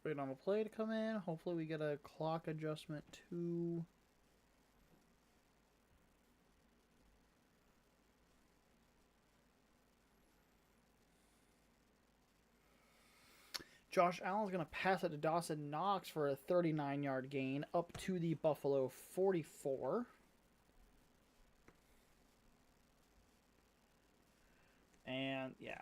Waiting on the play to come in. Hopefully we get a clock adjustment too. Josh Allen's going to pass it to Dawson Knox for a 39-yard gain up to the Buffalo 44. And, yeah,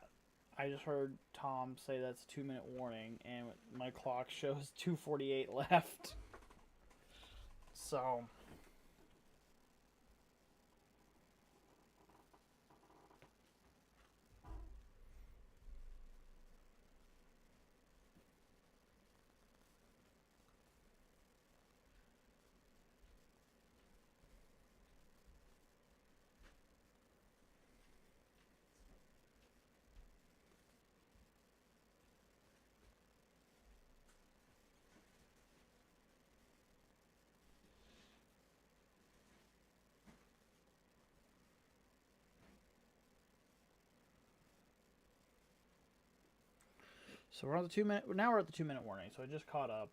I just heard Tom say that's a 2-minute warning, and my clock shows 2:48 left. So, we're on the 2-minute. Now we're at the 2-minute warning, so I just caught up.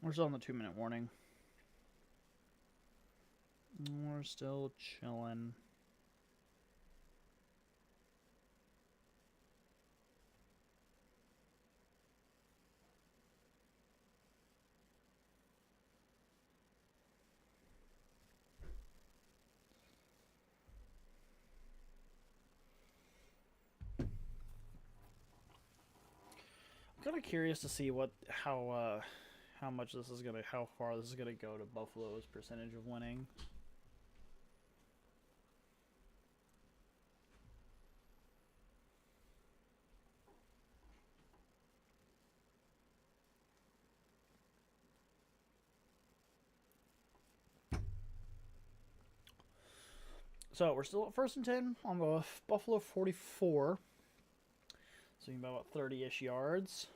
We're still on the 2-minute warning. We're still chilling. I'm kind of curious to see how much this is gonna, how far this is gonna go to Buffalo's percentage of winning. So we're still at 1st and 10 on the Buffalo 44. So you about 30-ish yards.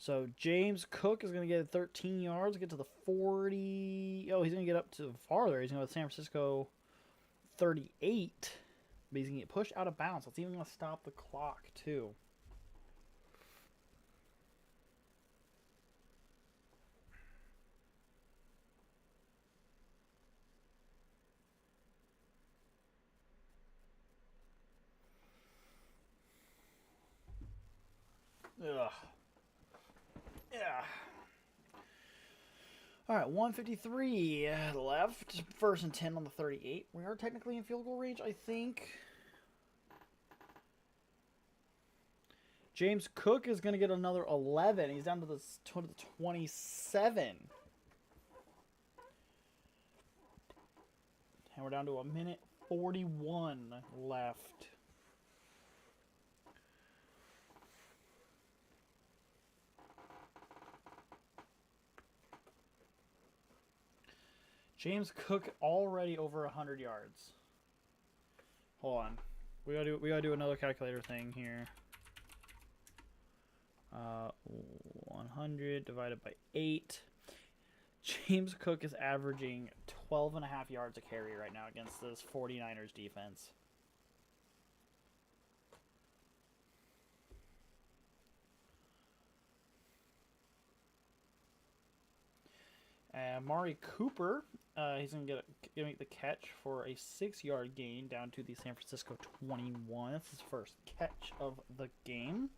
So James Cook is going to get 13 yards, get to the 40. Oh, he's going to get up to farther. He's going to go to San Francisco 38. But he's going to get pushed out of bounds. That's even going to stop the clock, too. Ugh. Yeah. All right, 153 left. 1st and 10 on the 38. We are technically in field goal range, I think. James Cook is going to get another 11. He's down to the 27. And we're down to 1:41 left. James Cook already over 100 yards. Hold on. We gotta do another calculator thing here. 100 divided by 8. James Cook is averaging 12.5 yards a carry right now against this 49ers defense. Amari Cooper, he's going to make the catch for a 6-yard gain down to the San Francisco 21. That's his first catch of the game.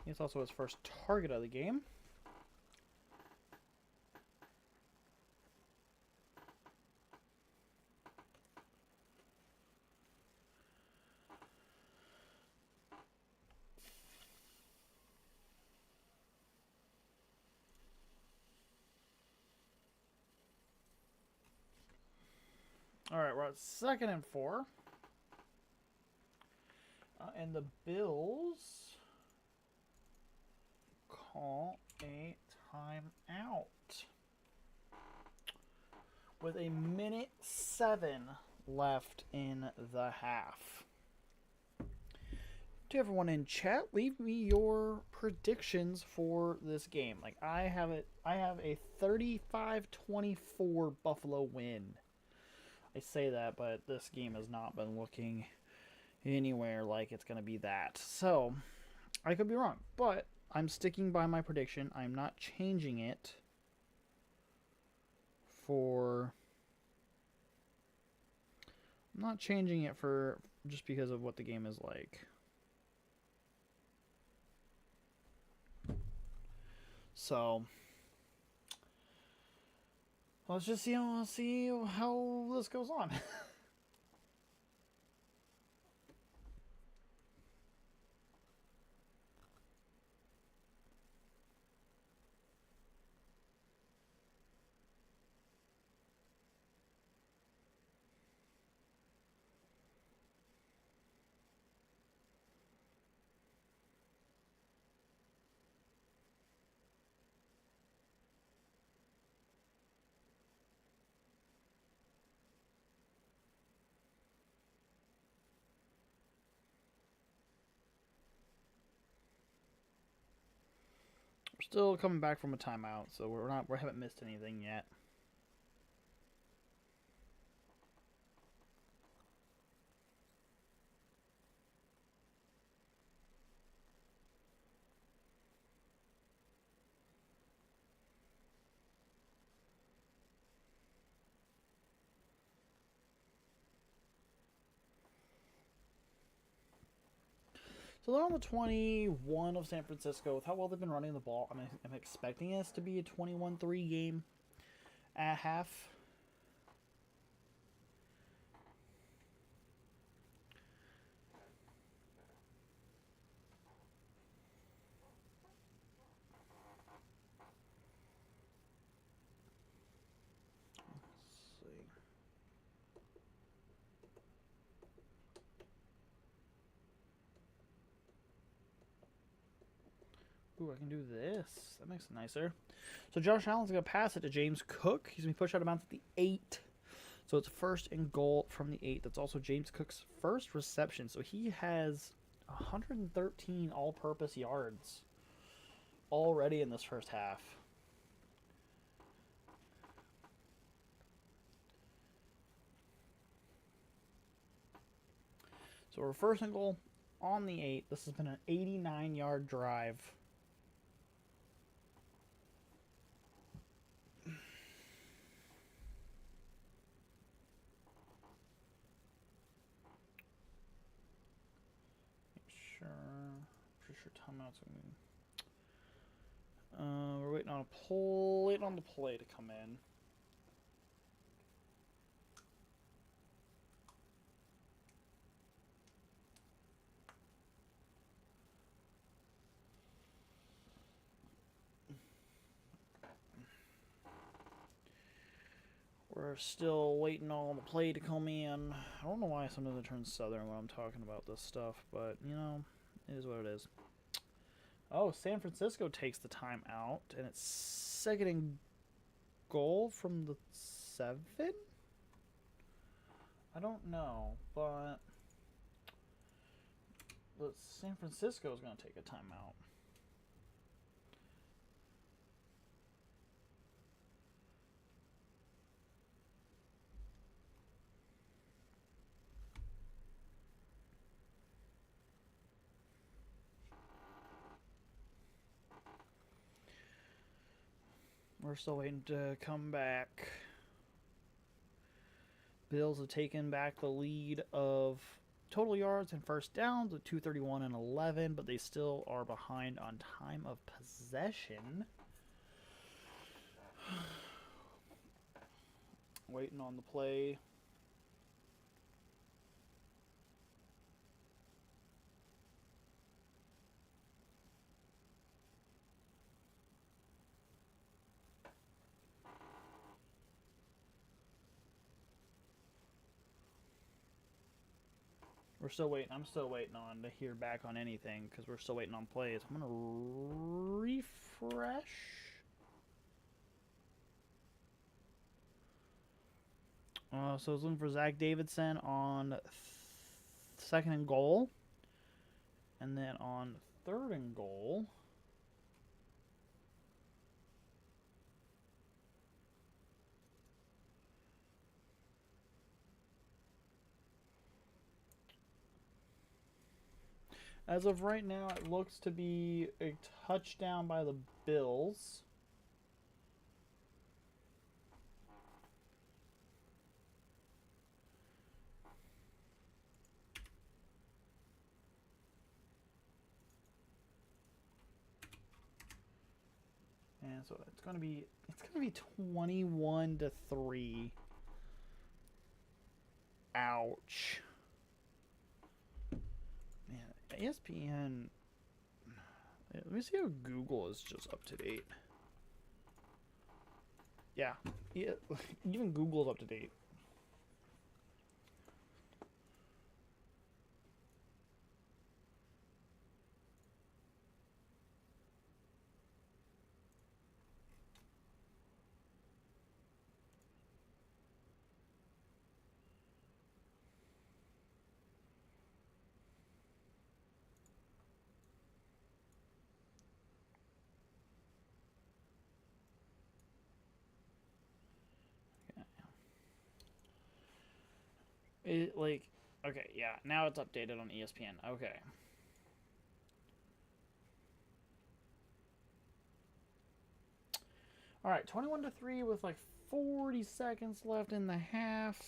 It's also his first target of the game. All right, we're at 2nd and 4. And the Bills call a timeout with 1:07 left in the half. To everyone in chat, leave me your predictions for this game. Like I have a 35-24 Buffalo win. I say that, but this game has not been looking anywhere like it's going to be that. So, I could be wrong, but I'm sticking by my prediction. I'm not changing it for... I'm not changing it for just because of what the game is like. So... let's just see how this goes on. We're still coming back from a timeout, so we haven't missed anything yet. So they're on the 21 of San Francisco. With how well they've been running the ball, I'm expecting this to be a 21-3 game at half. Ooh, I can do this. That makes it nicer. So Josh Allen's going to pass it to James Cook. He's going to be pushed out of bounds at the 8. So it's first and goal from the 8. That's also James Cook's first reception. So he has 113 all-purpose yards already in this first half. So we're first and goal on the 8. This has been an 89-yard drive. Pretty sure timeout's gonna be. We're waiting on the play to come in. We're still waiting on the play to come in. I don't know why sometimes it turns southern when I'm talking about this stuff, but, you know, it is what it is. Oh, San Francisco takes the time out, and it's second and goal from the 7? I don't know, but San Francisco is going to take a timeout. We're still waiting to come back. Bills have taken back the lead of total yards and first downs with 231 and 11, but they still are behind on time of possession. Waiting on the play. We're still waiting. I'm still waiting on to hear back on anything because we're still waiting on plays. I'm going to refresh. So I was looking for Zach Davidson on second and goal. And then on third and goal. As of right now, it looks to be a touchdown by the Bills. And so it's gonna be 21-3. Ouch. Man, ESPN. Let me see how Google is just up to date. Yeah, even Google's up to date. Okay, yeah, now it's updated on ESPN. Okay. All right, 21-3 with like 40 seconds left in the half.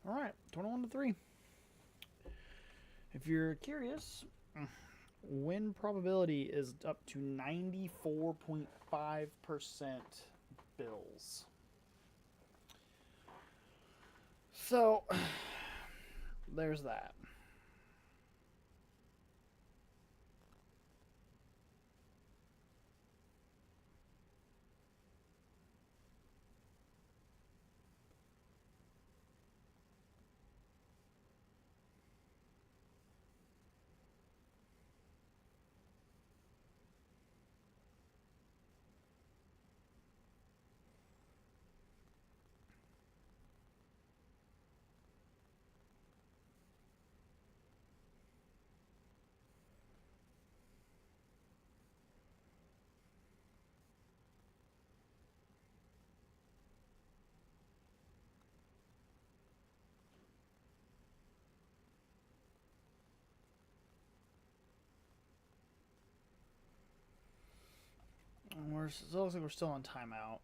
All right, 21-3. If you're curious, win probability is up to 94.5% Bills. So, there's that. It looks like we're still on timeout.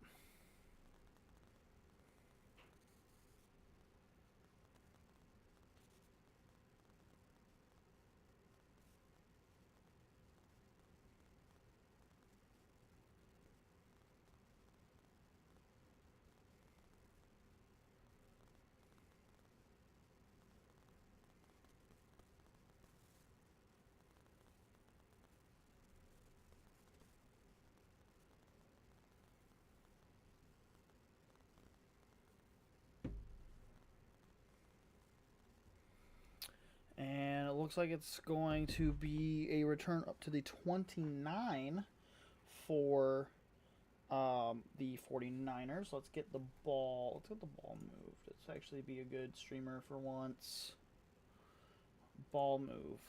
And it looks like it's going to be a return up to the 29 for the 49ers. Let's get the ball. Let's get the ball moved. Let's actually be a good streamer for once. Ball moved.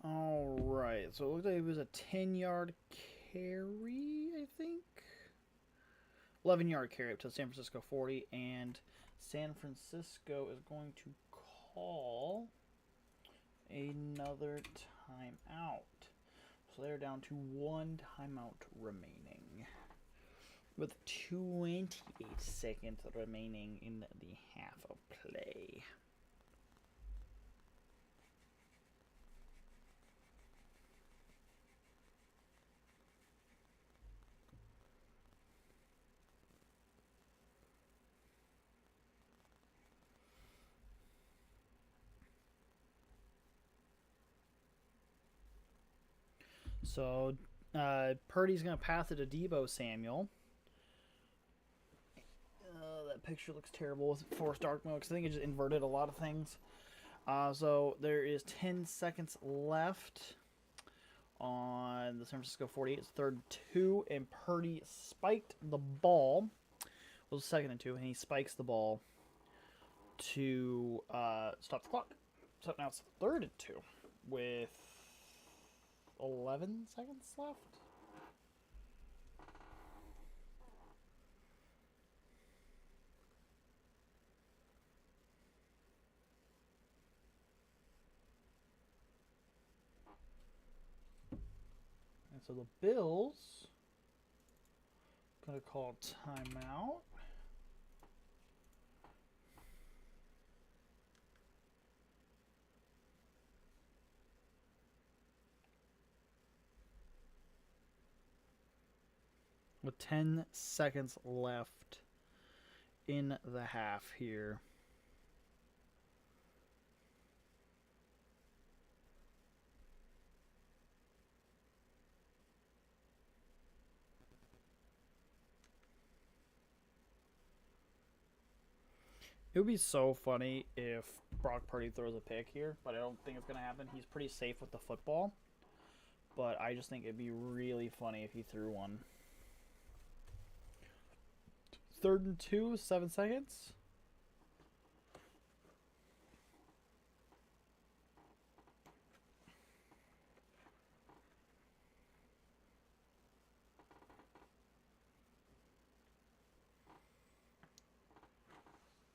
All right, so it looks like it was a 10-yard carry, I think. 11-yard carry up to San Francisco 40, and San Francisco is going to call another timeout. So they're down to one timeout remaining, with 28 seconds remaining in the half of play. So Purdy's going to pass it to Deebo Samuel. That picture looks terrible with forced dark mode because I think it just inverted a lot of things. So there is 10 seconds left on the San Francisco 48. It's 3rd and 2, and Purdy spiked the ball. Well, 2nd and 2, and he spikes the ball to stop the clock. So now it's 3rd and 2 with 11 seconds left. And so the Bills gonna call timeout. With 10 seconds left in the half here. It would be so funny if Brock Purdy throws a pick here, but I don't think it's going to happen. He's pretty safe with the football, but I just think it'd be really funny if he threw one. 3rd and 2, 7 seconds.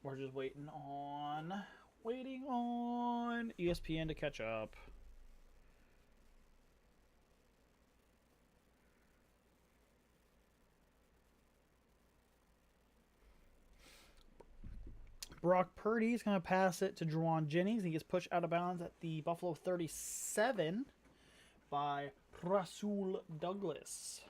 We're just waiting on ESPN to catch up. Brock Purdy's going to pass it to Juwan Jennings. He gets pushed out of bounds at the Buffalo 37 by Rasul Douglas.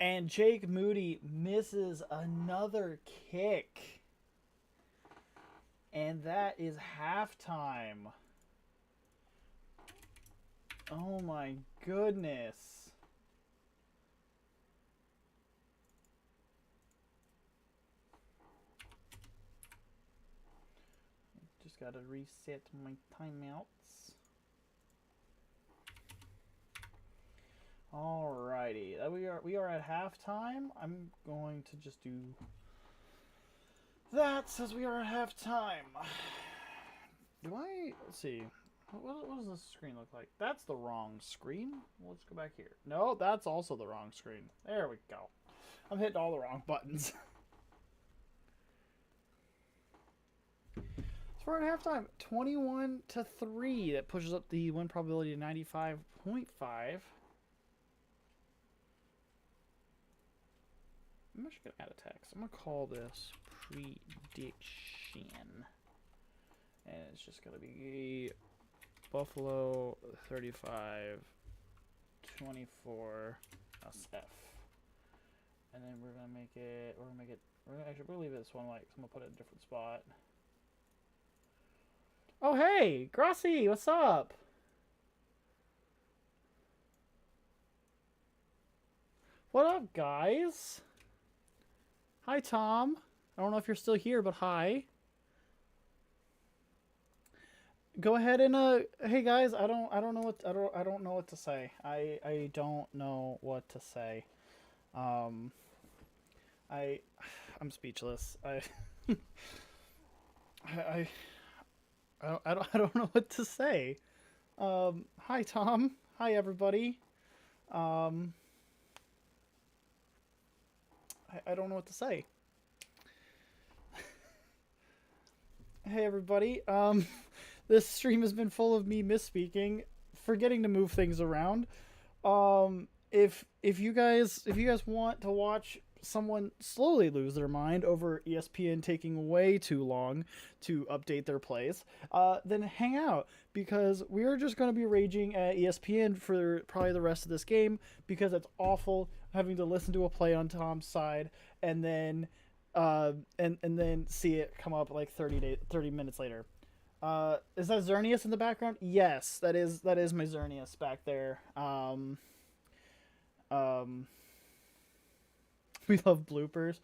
And Jake Moody misses another kick. And that is halftime. Oh my goodness. Just gotta reset my timeouts. Alrighty, we are at halftime. I'm going to just do that since we are at halftime. Let's see. What does this screen look like? That's the wrong screen. Let's go back here. No, that's also the wrong screen. There we go. I'm hitting all the wrong buttons. So we're at halftime. 21-3. That pushes up the win probability to 95.5. I'm actually going to add a text. I'm going to call this prediction. And it's just going to be Buffalo 35 24 SF. And then we're going to make it, we'll leave this one like, I'm going to put it in a different spot. Oh, hey, Grassi, what's up? What up, guys? Hi, Tom. I don't know if you're still here, but hi. Go ahead and hey guys, I don't know what to say. I don't know what to say. I'm speechless. I don't know what to say. Hi Tom. Hi everybody. I don't know what to say. Hey everybody. This stream has been full of me misspeaking, forgetting to move things around. If you guys want to watch someone slowly lose their mind over ESPN taking way too long to update their plays, then hang out, because we're just going to be raging at ESPN for probably the rest of this game, because it's awful having to listen to a play on Tom's side and then and then see it come up like 30 minutes later. Is that Xerneas in the background? Yes, that is my Xerneas back there. We love bloopers.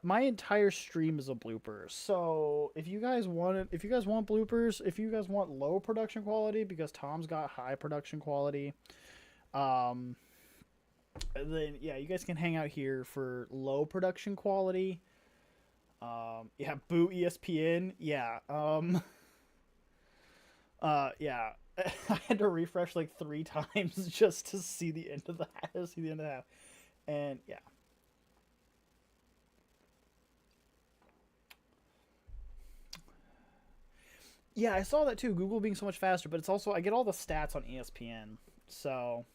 My entire stream is a blooper. So if you guys want bloopers, if you guys want low production quality, because Tom's got high production quality, then yeah, you guys can hang out here for low production quality. Yeah, boo ESPN. Yeah. Yeah. I had to refresh like 3 times just to see the end of the half. And yeah. Yeah, I saw that too. Google being so much faster, but it's also I get all the stats on ESPN. So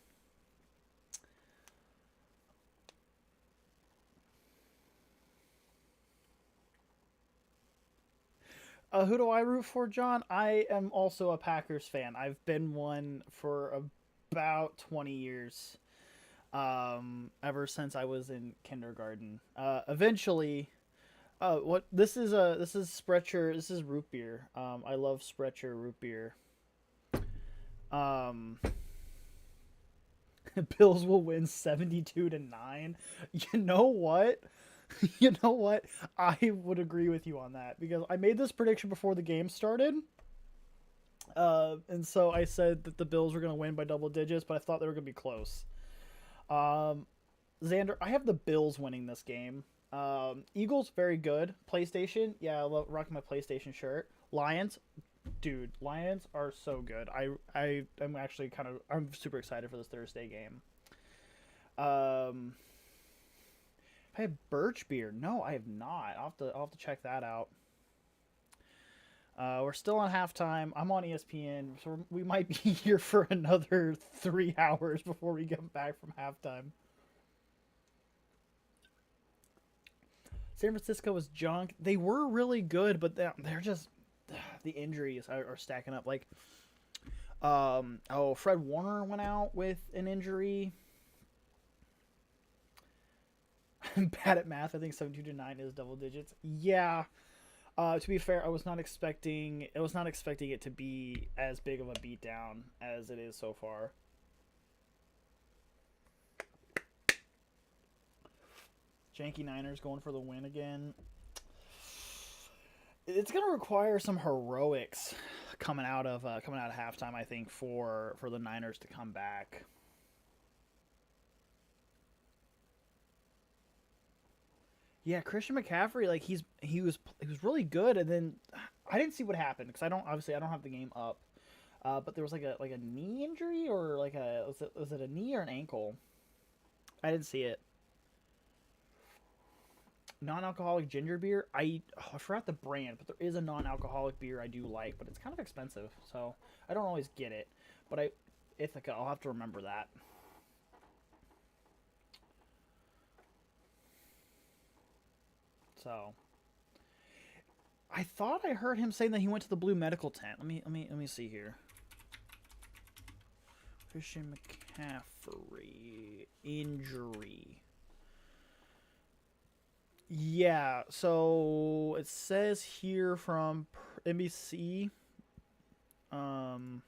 who do I root for, John? I am also a Packers fan. I've been one for about 20 years. Ever since I was in kindergarten. Eventually, what this is Sprecher. This is root beer. I love Sprecher root beer. Bills will win 72-9. You know what? You know what? I would agree with you on that, because I made this prediction before the game started. And so I said that the Bills were going to win by double digits, but I thought they were going to be close. Um, Xander, I have the Bills winning this game. Eagles, very good. PlayStation, yeah, I love rocking my PlayStation shirt. Lions, dude, Lions are so good. I'm actually I'm super excited for this Thursday game. Um, I have Birch beer. No, I have not. I'll have to check that out. We're still on halftime. I'm on ESPN, so we might be here for another 3 hours before we get back from halftime. San Francisco was junk. They were really good, but they're just the injuries are stacking up. Like, Fred Warner went out with an injury. I'm bad at math. I think 72 to 9 is double digits. Yeah. To be fair, I was not expecting it to be as big of a beatdown as it is so far. Janky Niners going for the win again. It's gonna require some heroics coming out of halftime. I think for the Niners to come back. Yeah, Christian McCaffrey, like he was really good, and then I didn't see what happened because I don't have the game up. But there was like a knee injury or like a was it a knee or an ankle? I didn't see it. Non-alcoholic ginger beer. I forgot the brand, but there is a non-alcoholic beer I do like, but it's kind of expensive, so I don't always get it. But Ithaca, I'll have to remember that. So I thought I heard him saying that he went to the Blue Medical tent. Let me see here. Christian McCaffrey injury. Yeah, so it says here from NBC. Um,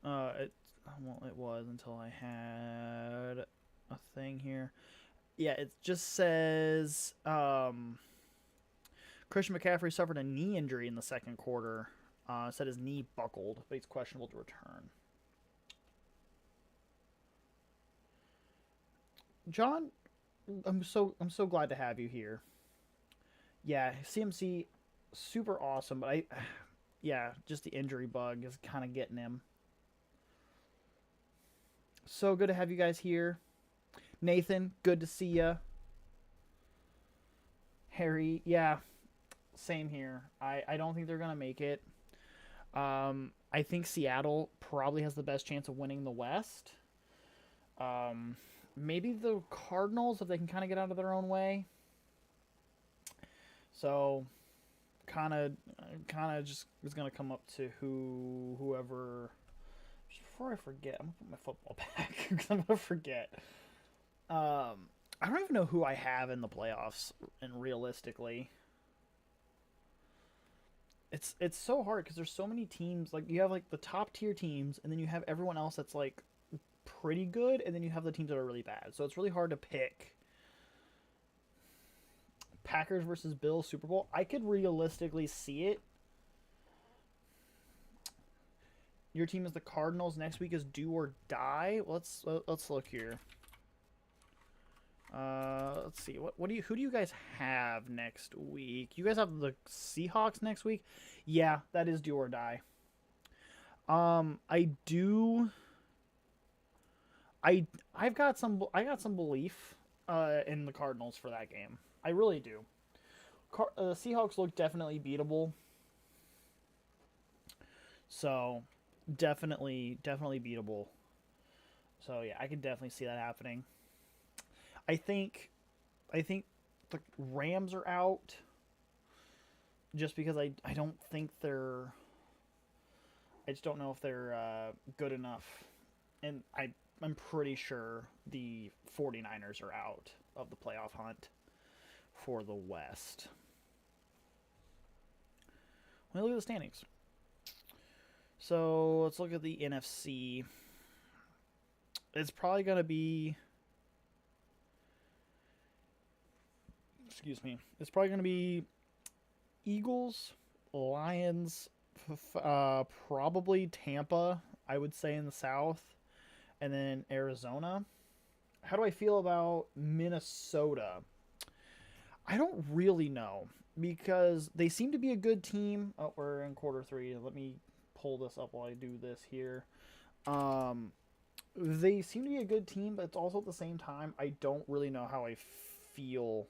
it well, it was until I had a thing here. Yeah, it just says Christian McCaffrey suffered a knee injury in the second quarter. Said his knee buckled, but he's questionable to return. John, I'm so glad to have you here. Yeah, CMC, super awesome, but I, yeah, just the injury bug is kind of getting him. So good to have you guys here. Nathan, good to see you. Harry, yeah, same here. I don't think they're gonna make it. I think Seattle probably has the best chance of winning the West. Um, Maybe the Cardinals if they can kind of get out of their own way. So kind of just is gonna come up to whoever. Just before I forget, I'm gonna put my football back because I'm gonna forget. I don't even know who I have in the playoffs, and realistically, it's so hard because there's so many teams. Like you have like the top tier teams, and then you have everyone else that's like pretty good, and then you have the teams that are really bad. So it's really hard to pick. Packers versus Bills Super Bowl. I could realistically see it. Your team is the Cardinals. Next week is do or die. Let's look here. Let's see. Who do you guys have next week? You guys have the Seahawks next week. Yeah, that is do or die. I do. I got some belief in the Cardinals for that game. I really do. Seahawks look definitely beatable. So definitely beatable. So yeah, I can definitely see that happening. I think I think the Rams are out just because I don't think I just don't know if they're good enough. And I'm pretty sure the 49ers are out of the playoff hunt for the West. Well, look at the standings. So let's look at the NFC. It's probably going to be. Excuse me. It's probably going to be Eagles, Lions, probably Tampa, I would say in the South, and then Arizona. How do I feel about Minnesota? I don't really know because they seem to be a good team. Oh, we're in quarter three. Let me pull this up while I do this here. Um, they seem to be a good team, but it's also at the same time I don't really know how I feel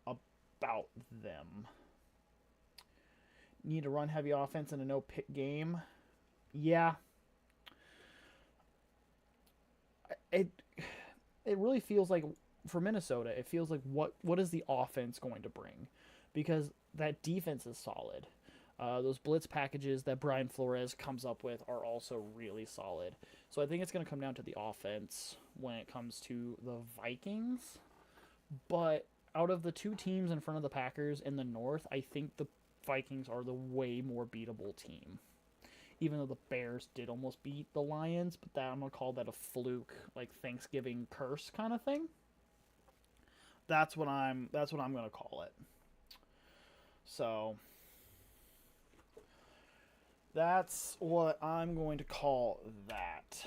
about them. Need to run heavy offense in a no pick game. Yeah, it it really feels like for Minnesota, it feels like what is the offense going to bring? Because that defense is solid. Those blitz packages that Brian Flores comes up with are also really solid. So I think it's going to come down to the offense when it comes to the Vikings. But out of the two teams in front of the Packers in the North, I think the Vikings are the way more beatable team. Even though the Bears did almost beat the Lions, but that I'm gonna call that a fluke, like Thanksgiving curse kind of thing. That's what I'm gonna call it. So that's what I'm going to call that.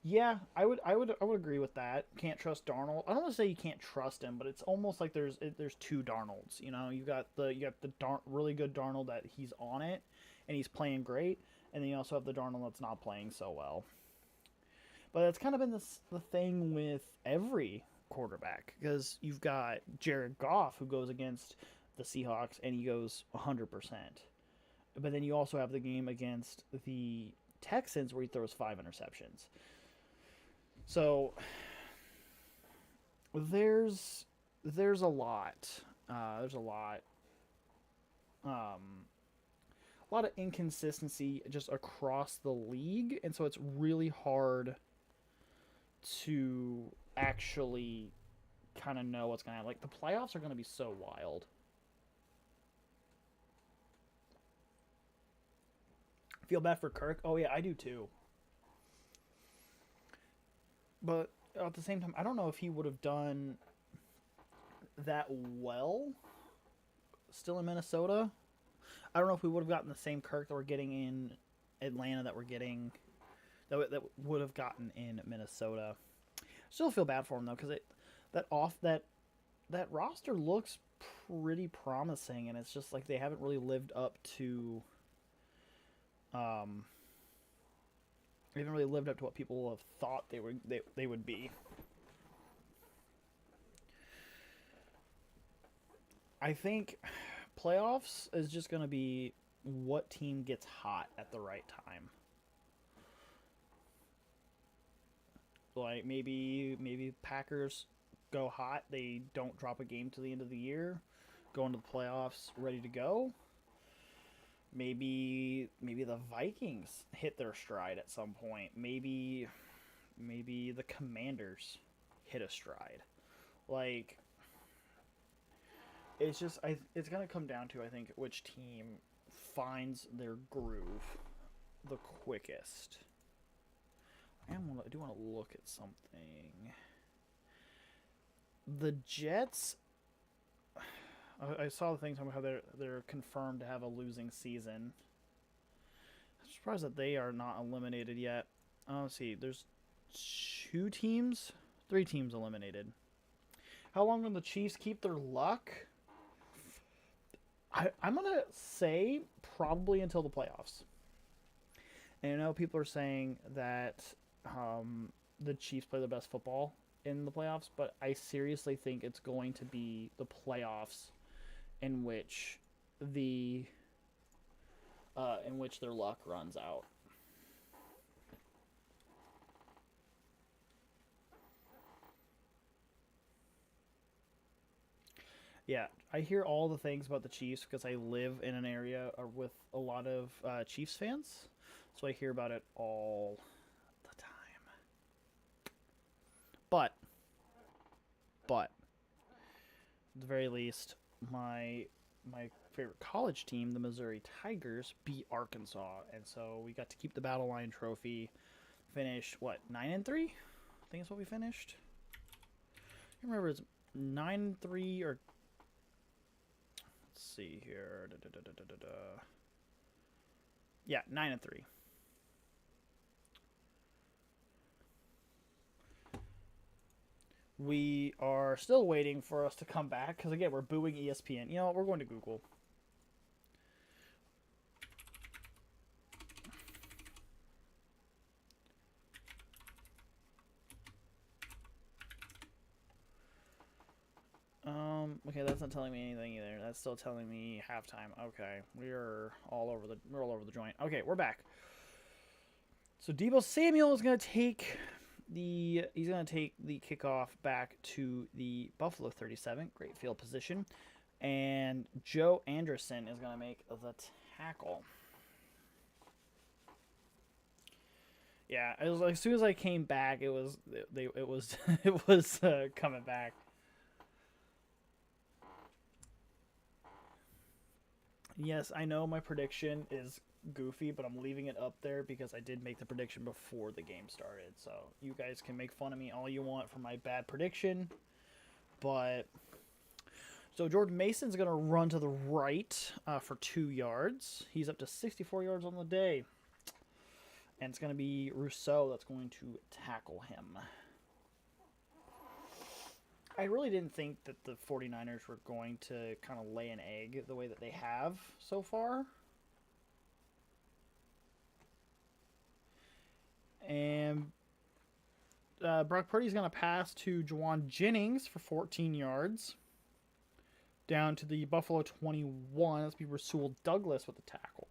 Yeah, I would agree with that. Can't trust Darnold. I don't want to say you can't trust him, but it's almost like there's two Darnolds. You got the really good Darnold that he's on it, and he's playing great, and then you also have the Darnold that's not playing so well. But it's kind of been the thing with every quarterback because you've got Jared Goff who goes against the Seahawks and he goes 100%. But then you also have the game against the Texans where he throws 5 interceptions. So there's a lot. There's a lot of inconsistency just across the league, and so it's really hard to actually kind of know what's going to happen. Like the playoffs are going to be so wild. Feel bad for Kirk. Oh yeah, I do too. But at the same time, I don't know if he would have done that well still in Minnesota. I don't know if we would have gotten the same Kirk that we're getting in Atlanta that we're getting that would have gotten in Minnesota. Still feel bad for him though because it that off that roster looks pretty promising, and it's just like they haven't really lived up to um they haven't really lived up to what people have thought they would be. I think playoffs is just going to be what team gets hot at the right time. Like maybe Packers go hot, they don't drop a game to the end of the year, go into the playoffs ready to go. Maybe the Vikings hit their stride at some point. Maybe the Commanders hit a stride. Like it's gonna come down to I think which team finds their groove the quickest. I do want to look at something. The Jets. I saw the thing talking about how they're confirmed to have a losing season. I'm surprised that they are not eliminated yet. Let's see. There's 2 teams, 3 teams eliminated. How long will the Chiefs keep their luck? I'm gonna say probably until the playoffs. And I know people are saying that the Chiefs play the best football in the playoffs, but I seriously think it's going to be the playoffs in which the in which their luck runs out. Yeah, I hear all the things about the Chiefs because I live in an area with a lot of Chiefs fans, so I hear about it all the time. But, but, at the very least, my favorite college team, the Missouri Tigers, beat Arkansas, and so we got to keep the Battle Line Trophy. Finished what 9-3? I think that's what we finished. I can't remember it's 9-3 or Let's see here. Yeah, 9-3. We are still waiting for us to come back because again we're booing ESPN. You know what? We're going to Google. Okay, that's not telling me anything either. That's still telling me halftime. Okay, we're all over the joint. Okay, we're back. So Deebo Samuel is gonna take the kickoff back to the Buffalo 37. Great field position, and Joe Anderson is gonna make the tackle. Yeah, it was like, as soon as I came back, it was it was coming back. Yes, I know my prediction is goofy, but I'm leaving it up there because I did make the prediction before the game started. So you guys can make fun of me all you want for my bad prediction, but so Jordan Mason's gonna run to the right for 2 yards. He's up to 64 yards on the day, and it's gonna be Rousseau that's going to tackle him. I really didn't think that the 49ers were going to kind of lay an egg the way that they have so far. And Brock Purdy's going to pass to Juwan Jennings for 14 yards. Down to the Buffalo 21. That's be Rasul Douglas with the tackle.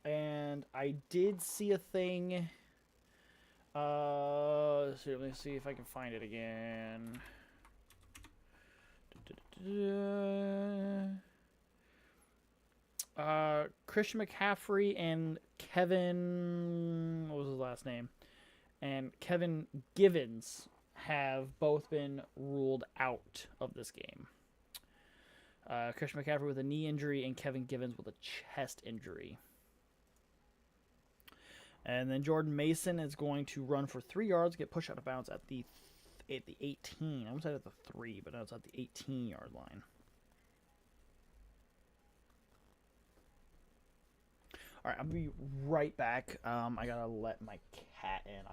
And I did see a thing... let me see if I can find it again. Christian McCaffrey and Kevin, what was his last name? And Kevin Givens have both been ruled out of this game. Christian McCaffrey with a knee injury and Kevin Givens with a chest injury. And then Jordan Mason is going to run for 3 yards, get pushed out of bounds at the 18. I almost said at the 3, but now it's at the 18-yard line. All right, I'll be right back. I gotta let my cat in.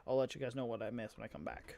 I'll let you guys know what I missed when I come back.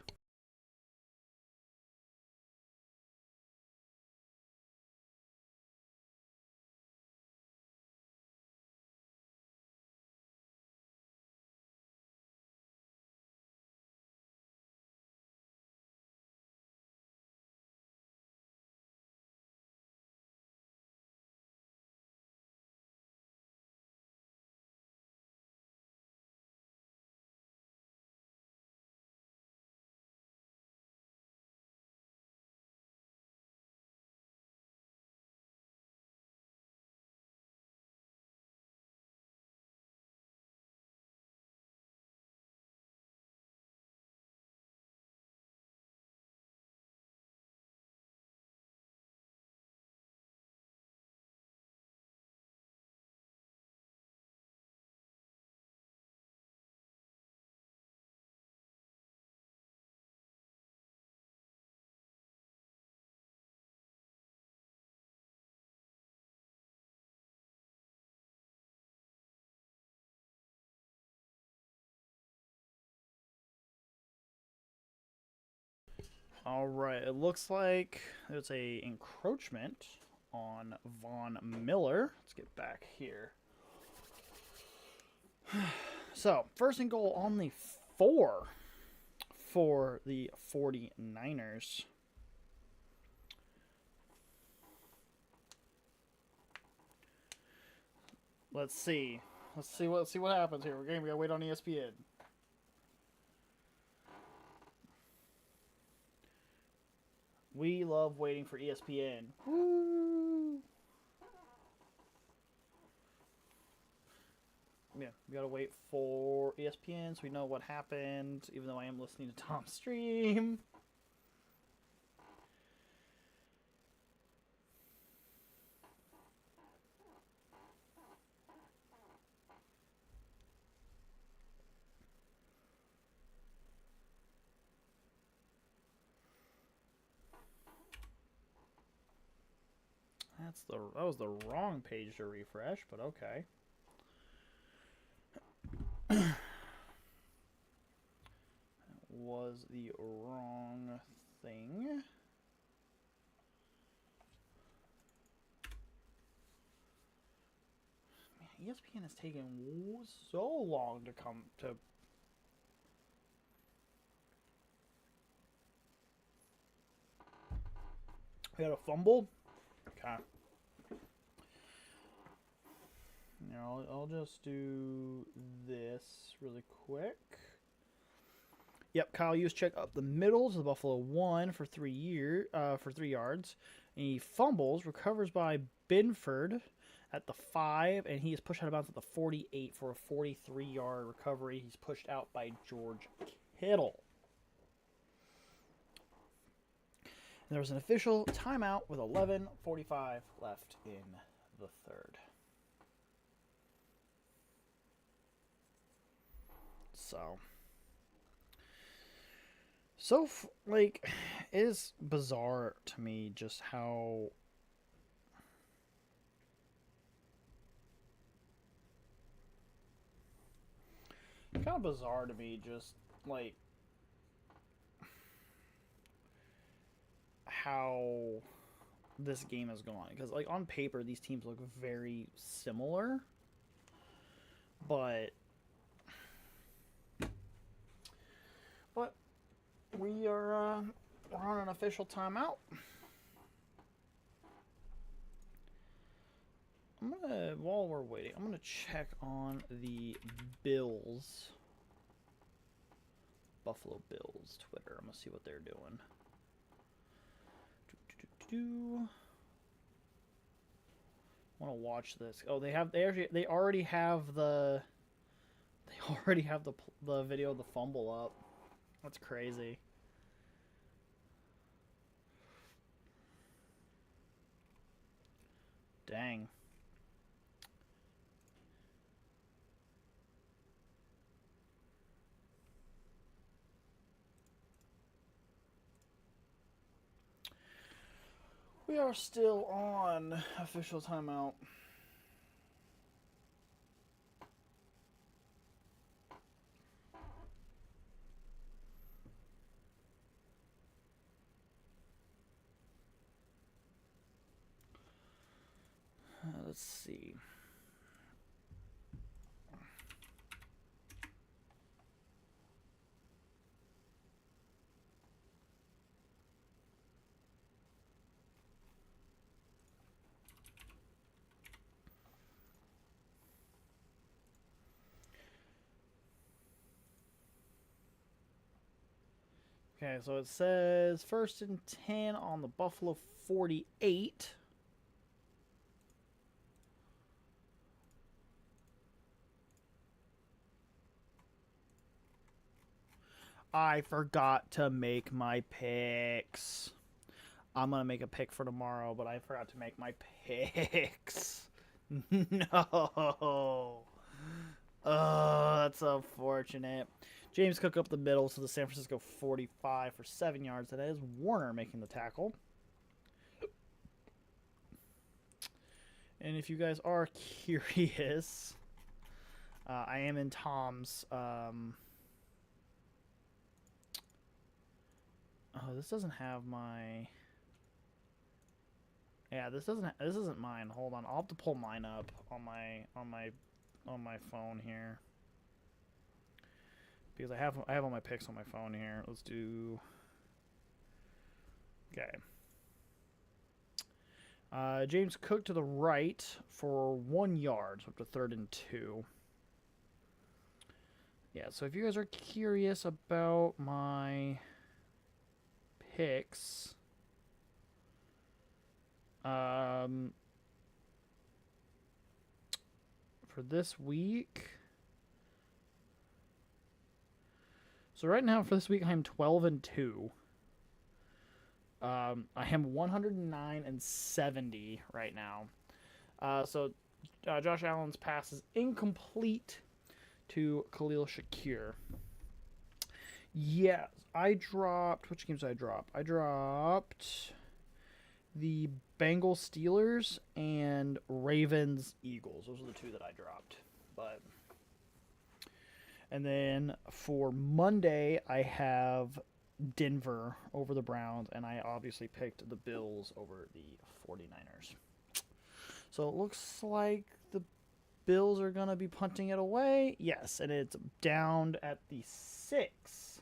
All right, it looks like there's a encroachment on Von Miller. Let's get back here. So, first and goal on the 4 for the 49ers. Let's see what happens here. We gotta wait on ESPN. We love waiting for ESPN. Woo! Yeah, we gotta wait for ESPN so we know what happened, even though I am listening to Tom's stream. that was the wrong page to refresh, but okay. Was the wrong thing. Man, ESPN has taken so long to come to. We had a fumble. Okay. Now I'll just do this really quick. Yep, Kyle Juszczyk up the middle to the Buffalo 1 for 3 yards. And he fumbles, recovers by Binford at the 5, and he is pushed out of bounds at the 48 for a 43-yard recovery. He's pushed out by George Kittle. And there was an official timeout with 11:45 left in the third. So, like, it is bizarre to me just how kind of bizarre to me just like how this game is going, because like on paper these teams look very similar, but we're on an official timeout. While we're waiting, I'm gonna check on the Buffalo Bills Twitter. I'm gonna see what they're doing. I want to watch this. Oh, they already have the video of the fumble up. That's crazy. Dang. We are still on official timeout. Let's see. Okay, so it says 1st and 10 on the Buffalo 48. I forgot to make my picks. I'm going to make a pick for tomorrow, but I forgot to make my picks. No. Oh, that's unfortunate. James Cook up the middle to the San Francisco 45 for 7 yards. That is Warner making the tackle. And if you guys are curious, I am in Tom's. Oh, this doesn't have my. Yeah, this isn't mine. Hold on, I'll have to pull mine up on my phone here, because I have all my picks on my phone here. Let's do. Okay. James Cook to the right for 1 yard, so up to 3rd and 2. Yeah, so if you guys are curious about my picks, for this week, so right now for this week I am 12 and 2. I am 109 and 70 right now. So Josh Allen's pass is incomplete to Khalil Shakir. Yes, I dropped. Which games did I drop? I dropped the Bengals Steelers and Ravens Eagles. Those are the two that I dropped. But and then for Monday I have Denver over the Browns, and I obviously picked the Bills over the 49ers. So it looks like the Bills are going to be punting it away. Yes, and it's down at the 6.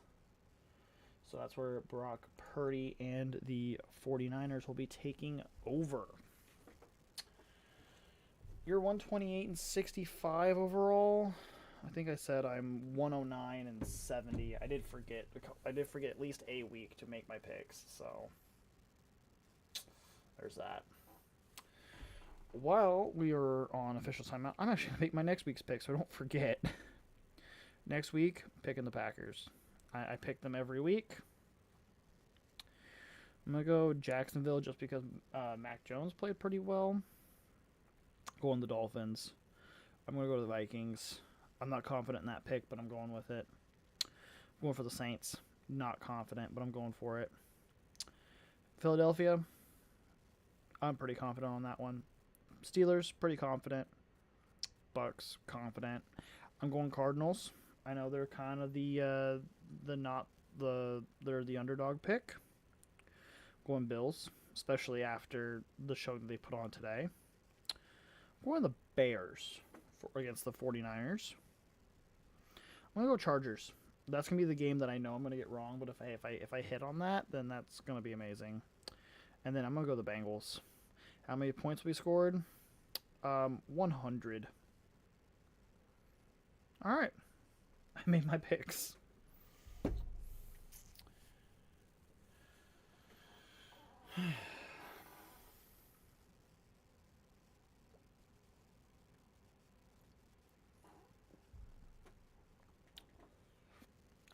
So that's where Brock Purdy and the 49ers will be taking over. You're 128 and 65 overall. I think I said I'm 109 and 70. I did forget at least a week to make my picks, so there's that. While we are on official timeout, I'm actually going to make my next week's pick, so I don't forget. Next week, picking the Packers. I pick them every week. I'm going to go Jacksonville just because Mac Jones played pretty well. Going the Dolphins. I'm going to go to the Vikings. I'm not confident in that pick, but I'm going with it. I'm going for the Saints. Not confident, but I'm going for it. Philadelphia. I'm pretty confident on that one. Steelers, pretty confident. Bucks, confident. I'm going Cardinals. I know they're kind of they're the underdog pick. Going Bills, especially after the show that they put on today. I'm going the Bears against the 49ers. I'm going to go Chargers. That's going to be the game that I know I'm going to get wrong, but if I hit on that, then that's going to be amazing. And then I'm going to go the Bengals. How many points we scored? 100. All right. I made my picks.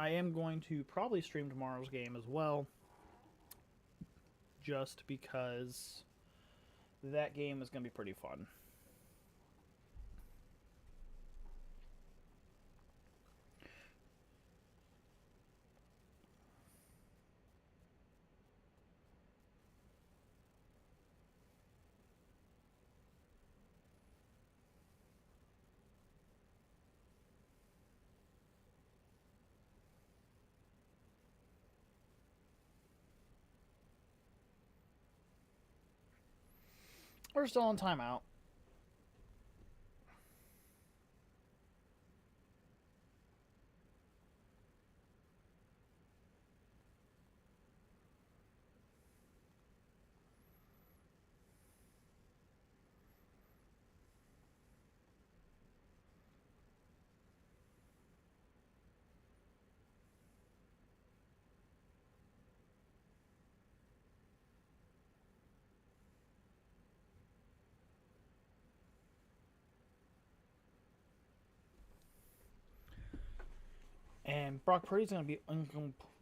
I am going to probably stream tomorrow's game as well, just because that game is going to be pretty fun. We're still on timeout. And Brock Purdy's going to be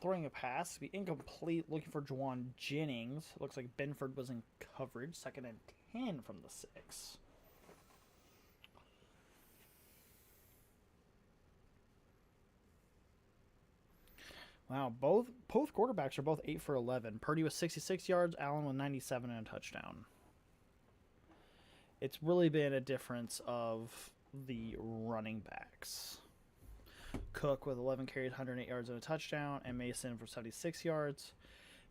throwing a pass. To be incomplete, looking for Juwan Jennings. Looks like Benford was in coverage. 2nd and 10 from the 6. Wow, both quarterbacks are both 8 for 11. Purdy with 66 yards, Allen with 97 and a touchdown. It's really been a difference of the running backs. Cook with 11 carries, 108 yards and a touchdown, and Mason for 76 yards.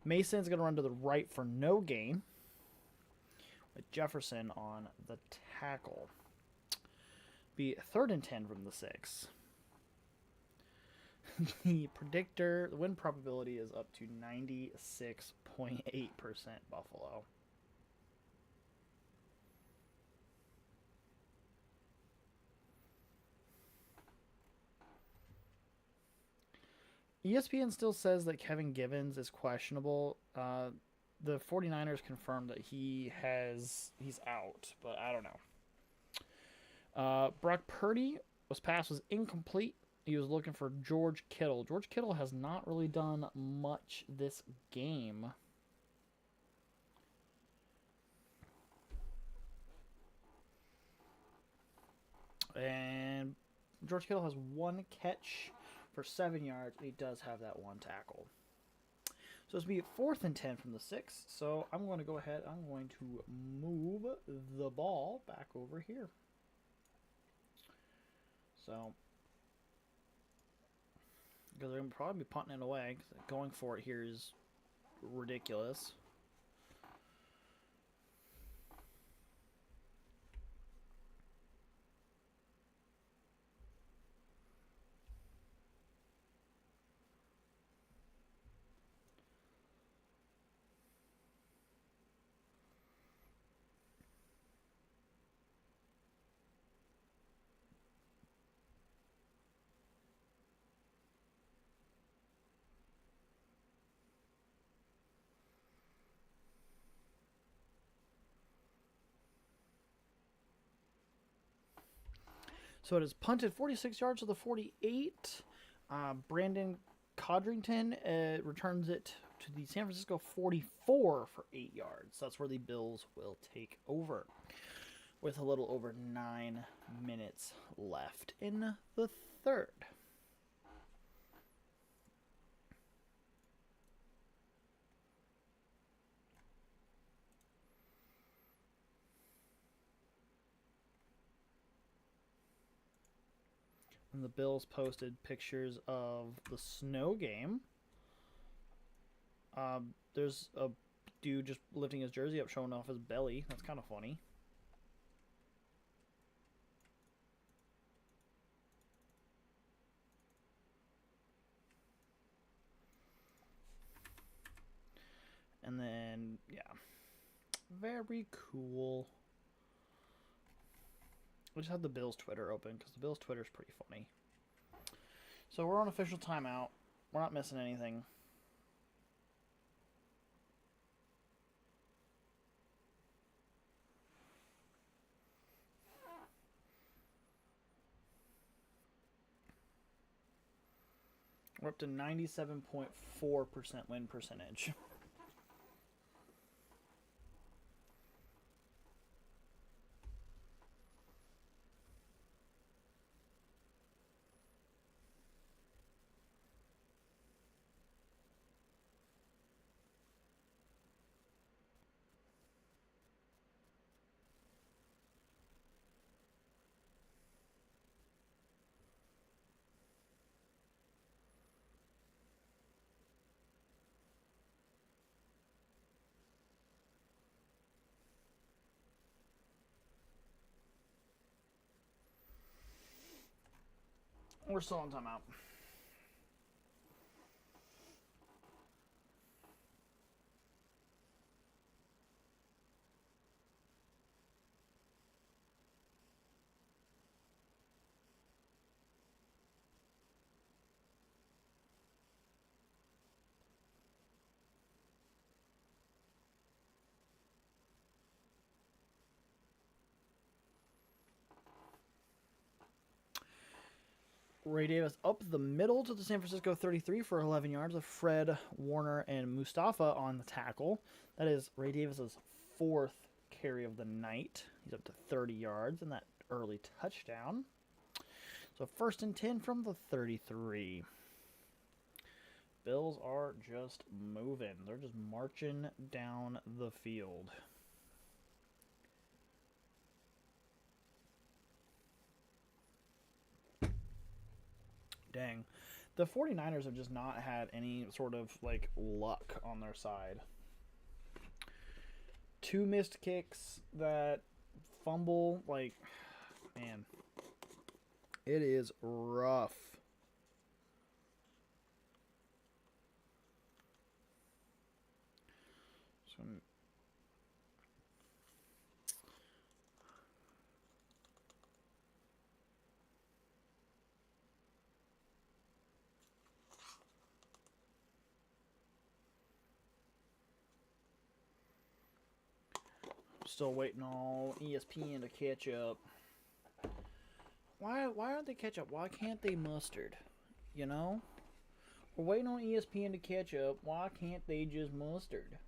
Mason's going to run to the right for no gain, with Jefferson on the tackle. Be 3rd and 10 from the 6. The win probability is up to 96.8% Buffalo. ESPN still says that Kevin Givens is questionable. The 49ers confirmed that he's out, but I don't know. Brock Purdy pass was incomplete. He was looking for George Kittle. George Kittle has not really done much this game. And George Kittle has 1 catch for 7 yards, and he does have that 1 tackle. So it's be 4th and 10 from the 6. So I'm going to go ahead. I'm going to move the ball back over here. So, because they're going to probably be punting it away. Cause going for it here is ridiculous. So it is punted 46 yards to the 48. Brandon Codrington returns it to the San Francisco 44 for 8 yards. That's where the Bills will take over with a little over 9 minutes left in the third. And the Bills posted pictures of the snow game. There's a dude just lifting his jersey up, showing off his belly. That's kind of funny. And then, yeah. Very cool. We just had the Bills Twitter open because the Bills Twitter is pretty funny. So we're on official timeout. We're not missing anything. We're up to 97.4% win percentage. We're still on timeout. Ray Davis up the middle to the San Francisco 33 for 11 yards with Fred Warner and Mustafa on the tackle. That is Ray Davis's 4th carry of the night. He's up to 30 yards in that early touchdown. So 1st and 10 from the 33. Bills are just moving. They're just marching down the field. Dang. The 49ers have just not had any sort of, like, luck on their side. 2 missed kicks, that fumble, like, man. It is rough. So, still waiting on ESPN to catch up. Why aren't they catch up? Why can't they mustard? You know? We're waiting on ESPN to catch up. Why can't they just mustard?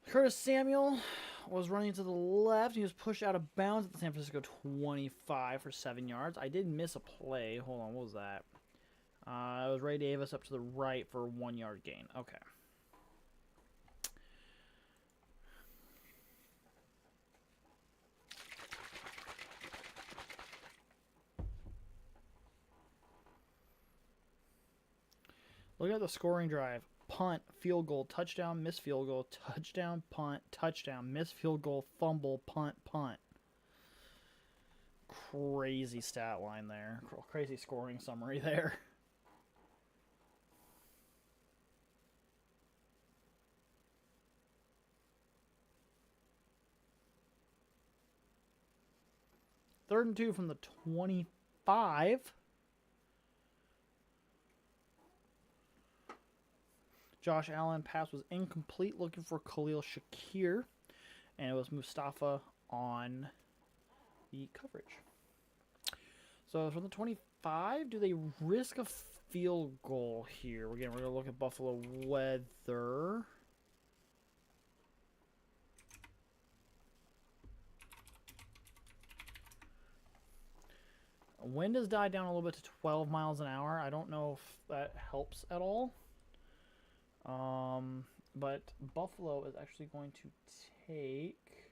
Curtis Samuel was running to the left. He was pushed out of bounds at the San Francisco 25 for 7 yards. I did miss a play. Hold on, what was that? It was Ray Davis up to the right for a 1-yard gain. Okay. Look at the scoring drive. Punt, field goal, touchdown, miss field goal, touchdown, punt, touchdown, miss field goal, fumble, punt, punt. Crazy stat line there. Crazy scoring summary there. Third and 2 from the 25. Josh Allen pass was incomplete, looking for Khalil Shakir, and it was Mustafa on the coverage. So from the 25, do they risk a field goal here? Again, we're going to look at Buffalo weather. Wind has died down a little bit to 12 miles an hour. I don't know if that helps at all. But Buffalo is actually going to take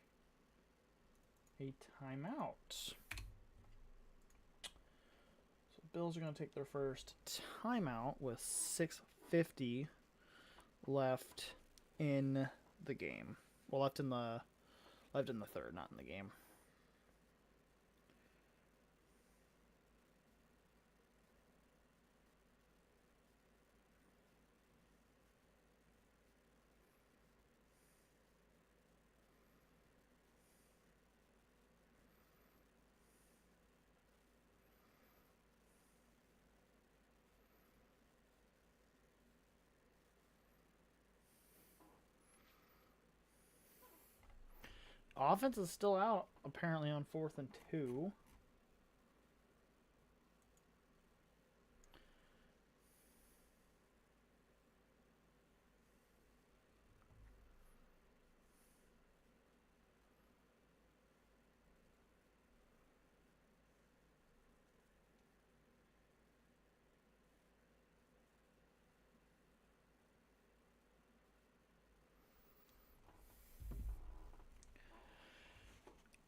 a timeout. So Bills are going to take their first timeout with 6:50 left in the game. Well, left in the third, not in the game. Offense is still out, apparently, on 4th and 2.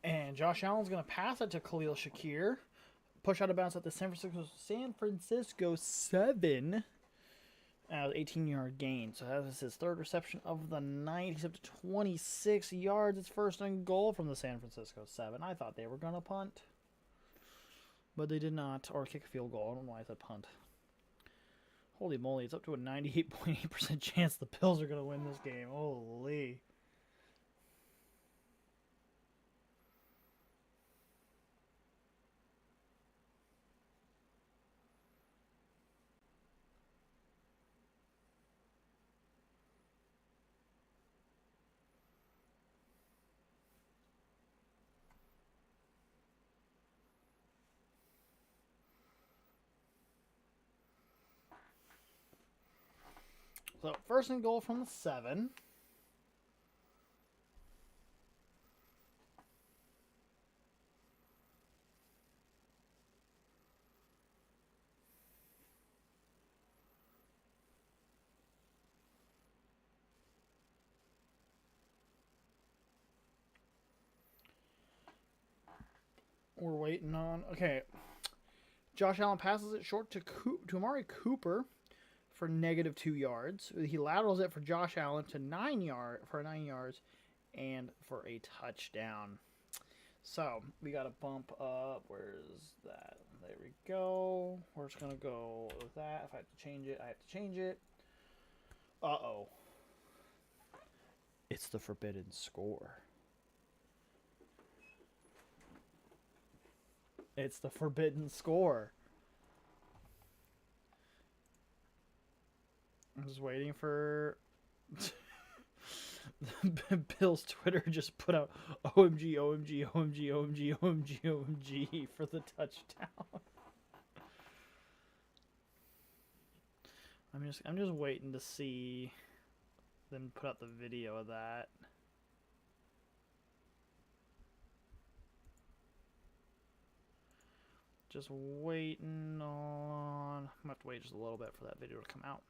And Josh Allen's going to pass it to Khalil Shakir. Push out of bounds at the San Francisco 7. 18-yard gain. So that is his third reception of the night. He's up to 26 yards. It's first and goal from the San Francisco 7. I thought they were going to punt, but they did not. Or kick a field goal. I don't know why I said punt. Holy moly. It's up to a 98.8% chance the Bills are going to win this game. Holy. So, first and goal from the 7. We're waiting on... Okay. Josh Allen passes it short to Amari Cooper for -2 yards. He laterals it for Josh Allen to 9 yards and for a touchdown. So we got to bump up. Where's that? There we go. We're just gonna go with that. If I have to change it, I have to change it. Uh-oh. It's the forbidden score. It's the forbidden score. I'm just waiting for... Bill's Twitter just put out OMG, OMG, OMG, OMG, OMG, OMG for the touchdown. I'm just waiting to see them put out the video of that. Just waiting on... I'm going to have to wait just a little bit for that video to come out.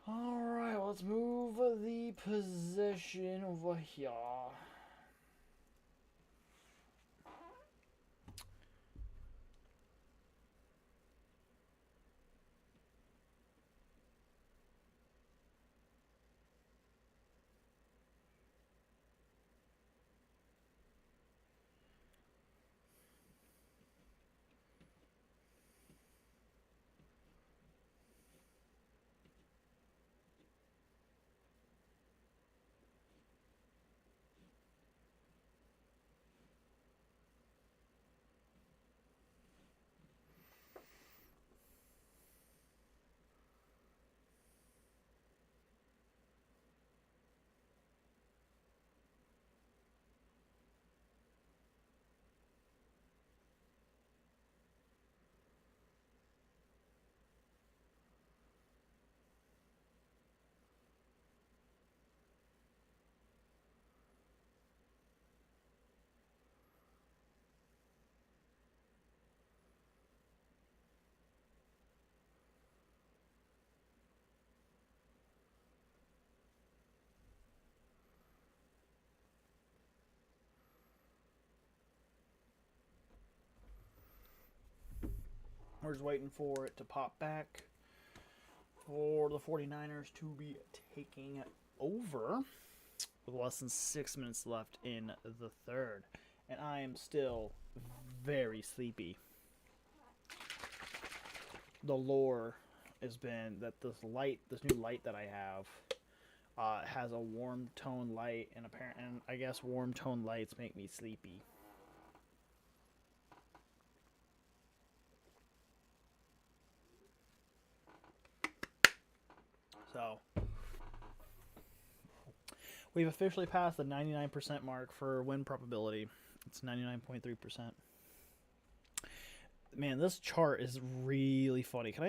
Alright, let's move the position over here. We're just waiting for it to pop back for the 49ers to be taking over with less than 6 minutes left in the third. And I am still very sleepy. The lore has been that this new light that I have, has a warm tone light, and I guess warm tone lights make me sleepy. So, we've officially passed the 99% mark for win probability. It's 99.3%. Man, this chart is really funny. Can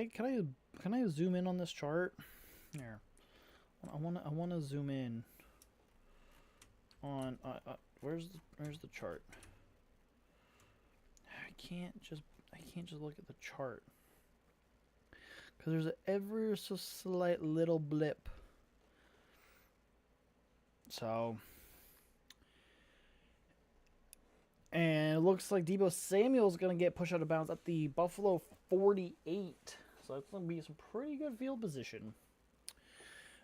I zoom in on this chart? Here, I wanna zoom in on where's the chart? I can't just look at the chart. Because there's an ever so slight little blip. So. And it looks like Deebo Samuel's going to get pushed out of bounds at the Buffalo 48. So that's going to be some pretty good field position.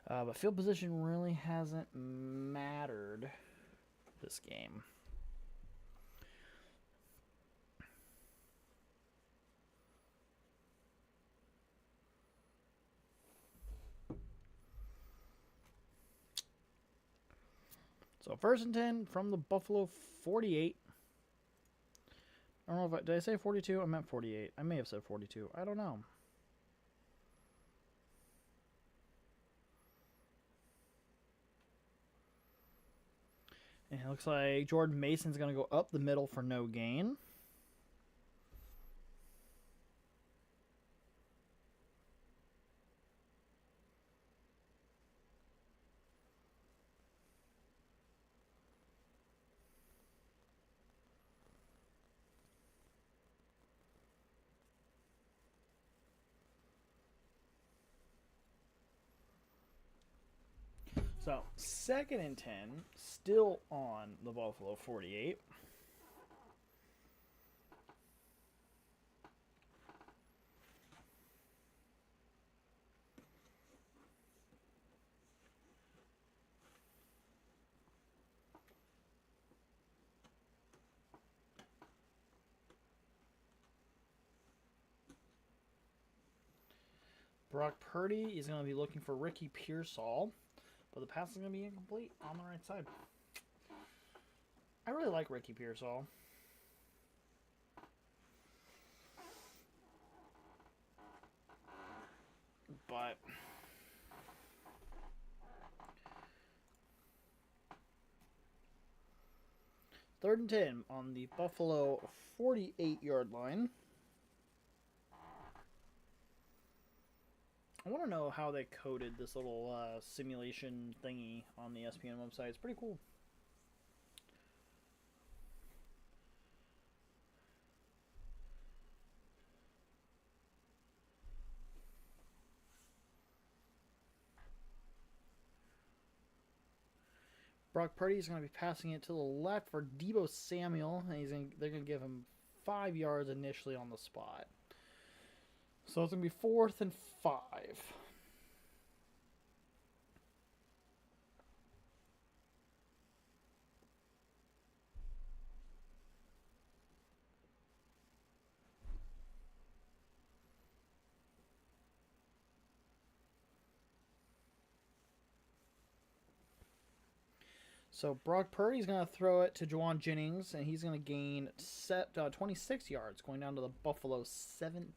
But field position really hasn't mattered this game. So 1st and 10 from the Buffalo 48. I don't know did I say 42? I meant 48. I may have said 42. I don't know. And it looks like Jordan Mason's going to go up the middle for no gain. So, 2nd and 10, still on the Buffalo 48. Brock Purdy is going to be looking for Ricky Pearsall. But the pass is going to be incomplete on the right side. I really like Ricky Pearsall. But third and 10 on the Buffalo 48-yard line. I want to know how they coded this little simulation thingy on the ESPN website. It's pretty cool. Brock Purdy is going to be passing it to the left for Deebo Samuel, and they're going to give him 5 yards initially on the spot. So it's going to be 4th and 5. So Brock Purdy's going to throw it to Juwan Jennings, and he's going to gain 26 yards, going down to the Buffalo 17.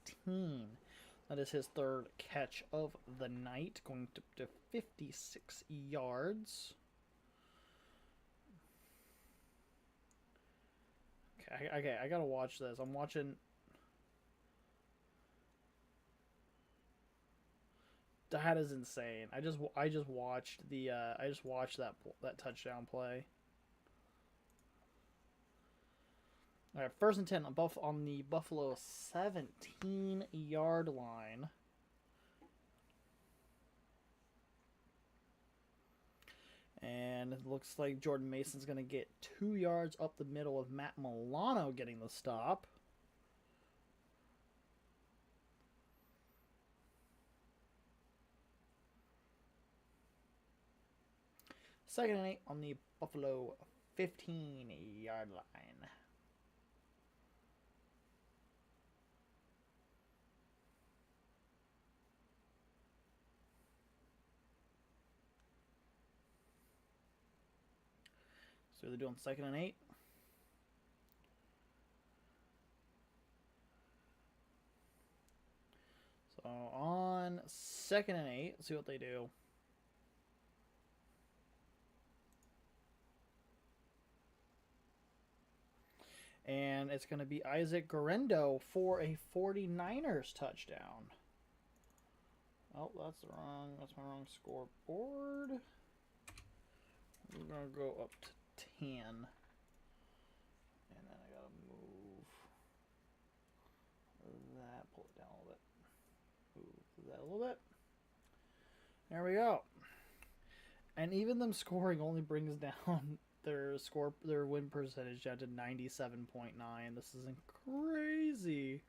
That is his 3rd catch of the night, going to 56 yards. Okay, I gotta watch this. I'm watching. That is insane. I just watched that touchdown play. All right, 1st and 10 on the Buffalo 17-yard line. And it looks like Jordan Mason's going to get 2 yards up the middle with Matt Milano getting the stop. Second and 8 on the Buffalo 15-yard line. So they're doing 2nd and 8. So on 2nd and 8, let's see what they do. And it's going to be Isaac Guerendo for a 49ers touchdown. Oh, that's my wrong scoreboard. We're going to go up to 10. And then I got to move that, pull it down a little bit. Move that a little bit. There we go. And even them scoring only brings down their win percentage down to 97.9. This is crazy.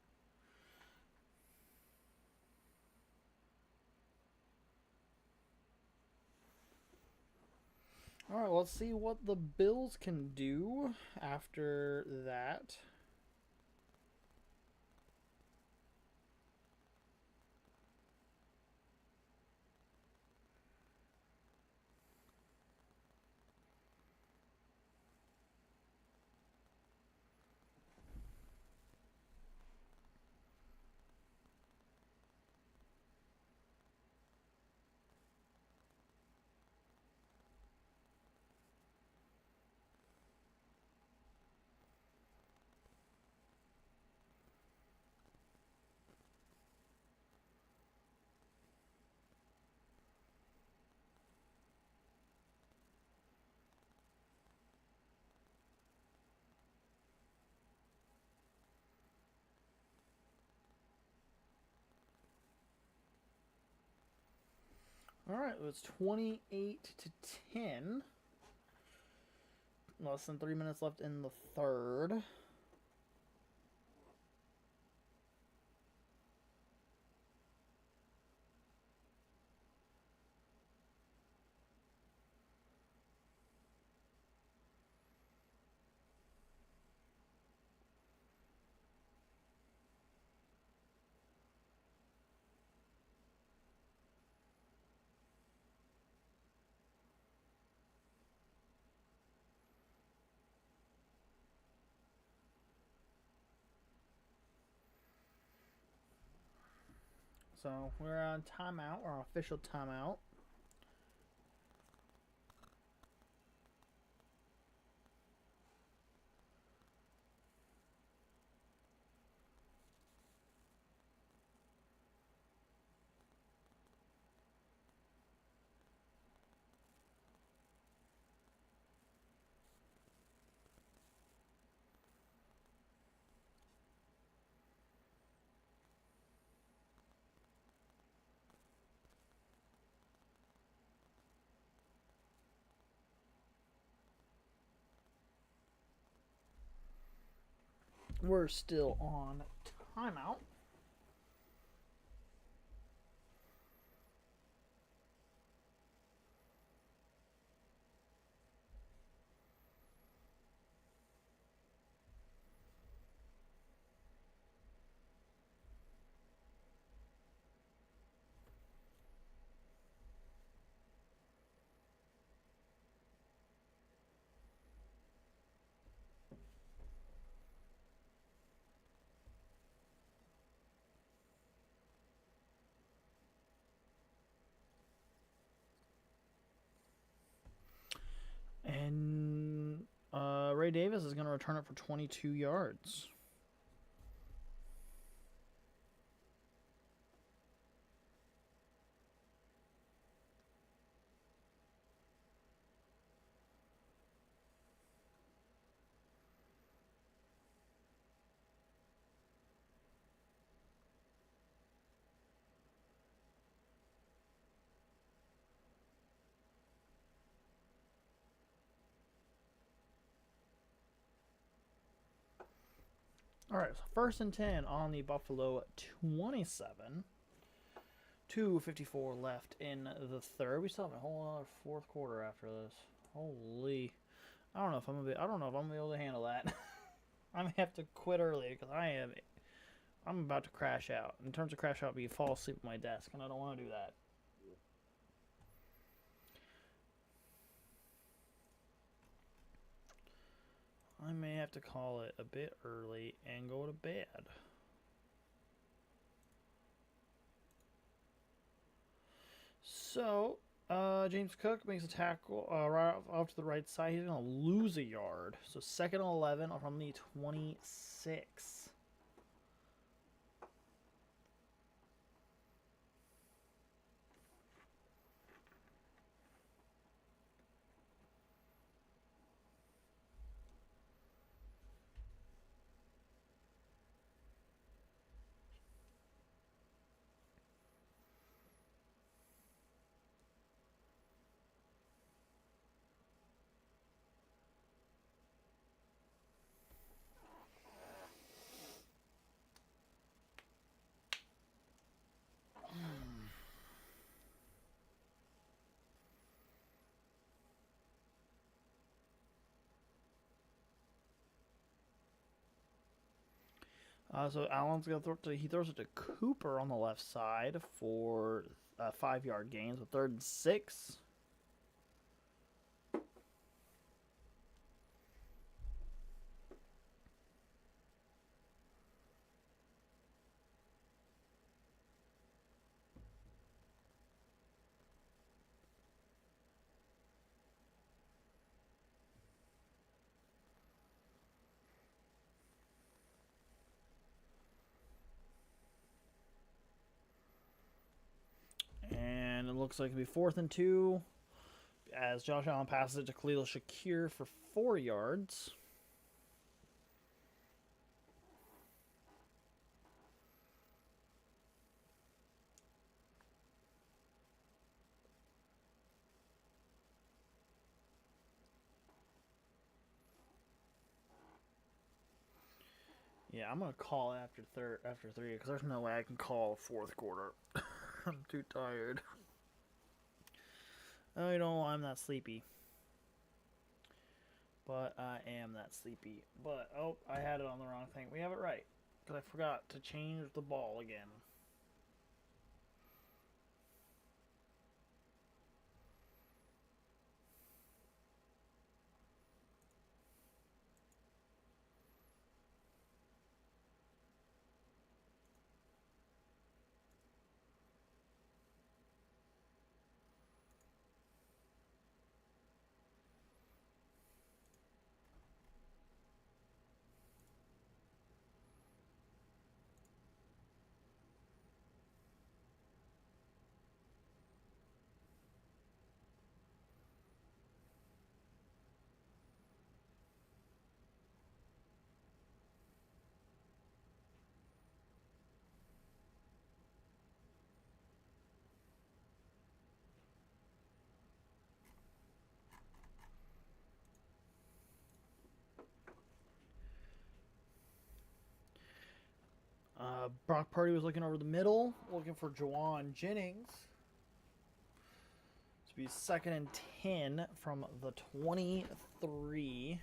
All right, let's see what the Bills can do after that. All right, it was 28-10. Less than 3 minutes left in the third. So we're on timeout, or official timeout. We're still on timeout. And Ray Davis is going to return it for 22 yards. All right, so 1st and 10 on the Buffalo 27. 2:54 left in the third. We still have a whole other fourth quarter after this. Holy! I don't know if I'm gonna be able to handle that. I'm gonna have to quit early because I'm about to crash out. In terms of crash out, be fall asleep at my desk, and I don't want to do that. I may have to call it a bit early and go to bed. So, James Cook makes a tackle right off to the right side. He's going to lose a yard. So, 2nd and 11 from the 26. So Allen's gonna he throws it to Cooper on the left side for a 5-yard gain. So 3rd and 6. And it looks like it'll be 4th and 2 as Josh Allen passes it to Khalil Shakir for 4 yards. Yeah, I'm gonna call after 3 because there's no way I can call a 4th quarter. I'm too tired. Oh, you know, I'm not sleepy. But I am that sleepy. But, oh, I had it on the wrong thing. We have it right. Because I forgot to change the ball again. Brock Purdy was looking over the middle, looking for Jawan Jennings to be 2nd and 10 from the 23.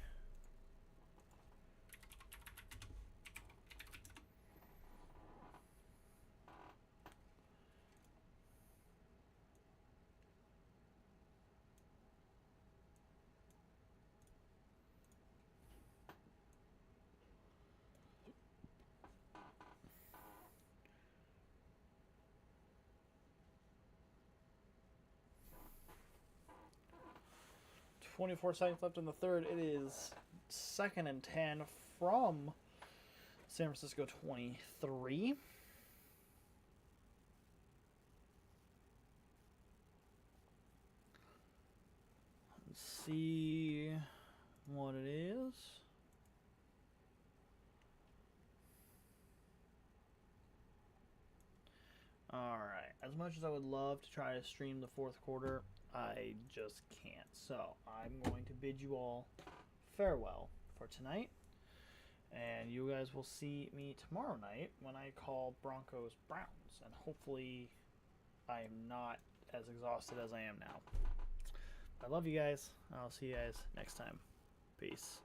.24 seconds left in the third. It is 2nd and 10 from San Francisco 23. Let's see what it is. Alright, as much as I would love to try to stream the fourth quarter, I just can't. So I'm going to bid you all farewell for tonight. And you guys will see me tomorrow night when I call Broncos Browns. And hopefully I am not as exhausted as I am now. I love you guys. I'll see you guys next time. Peace.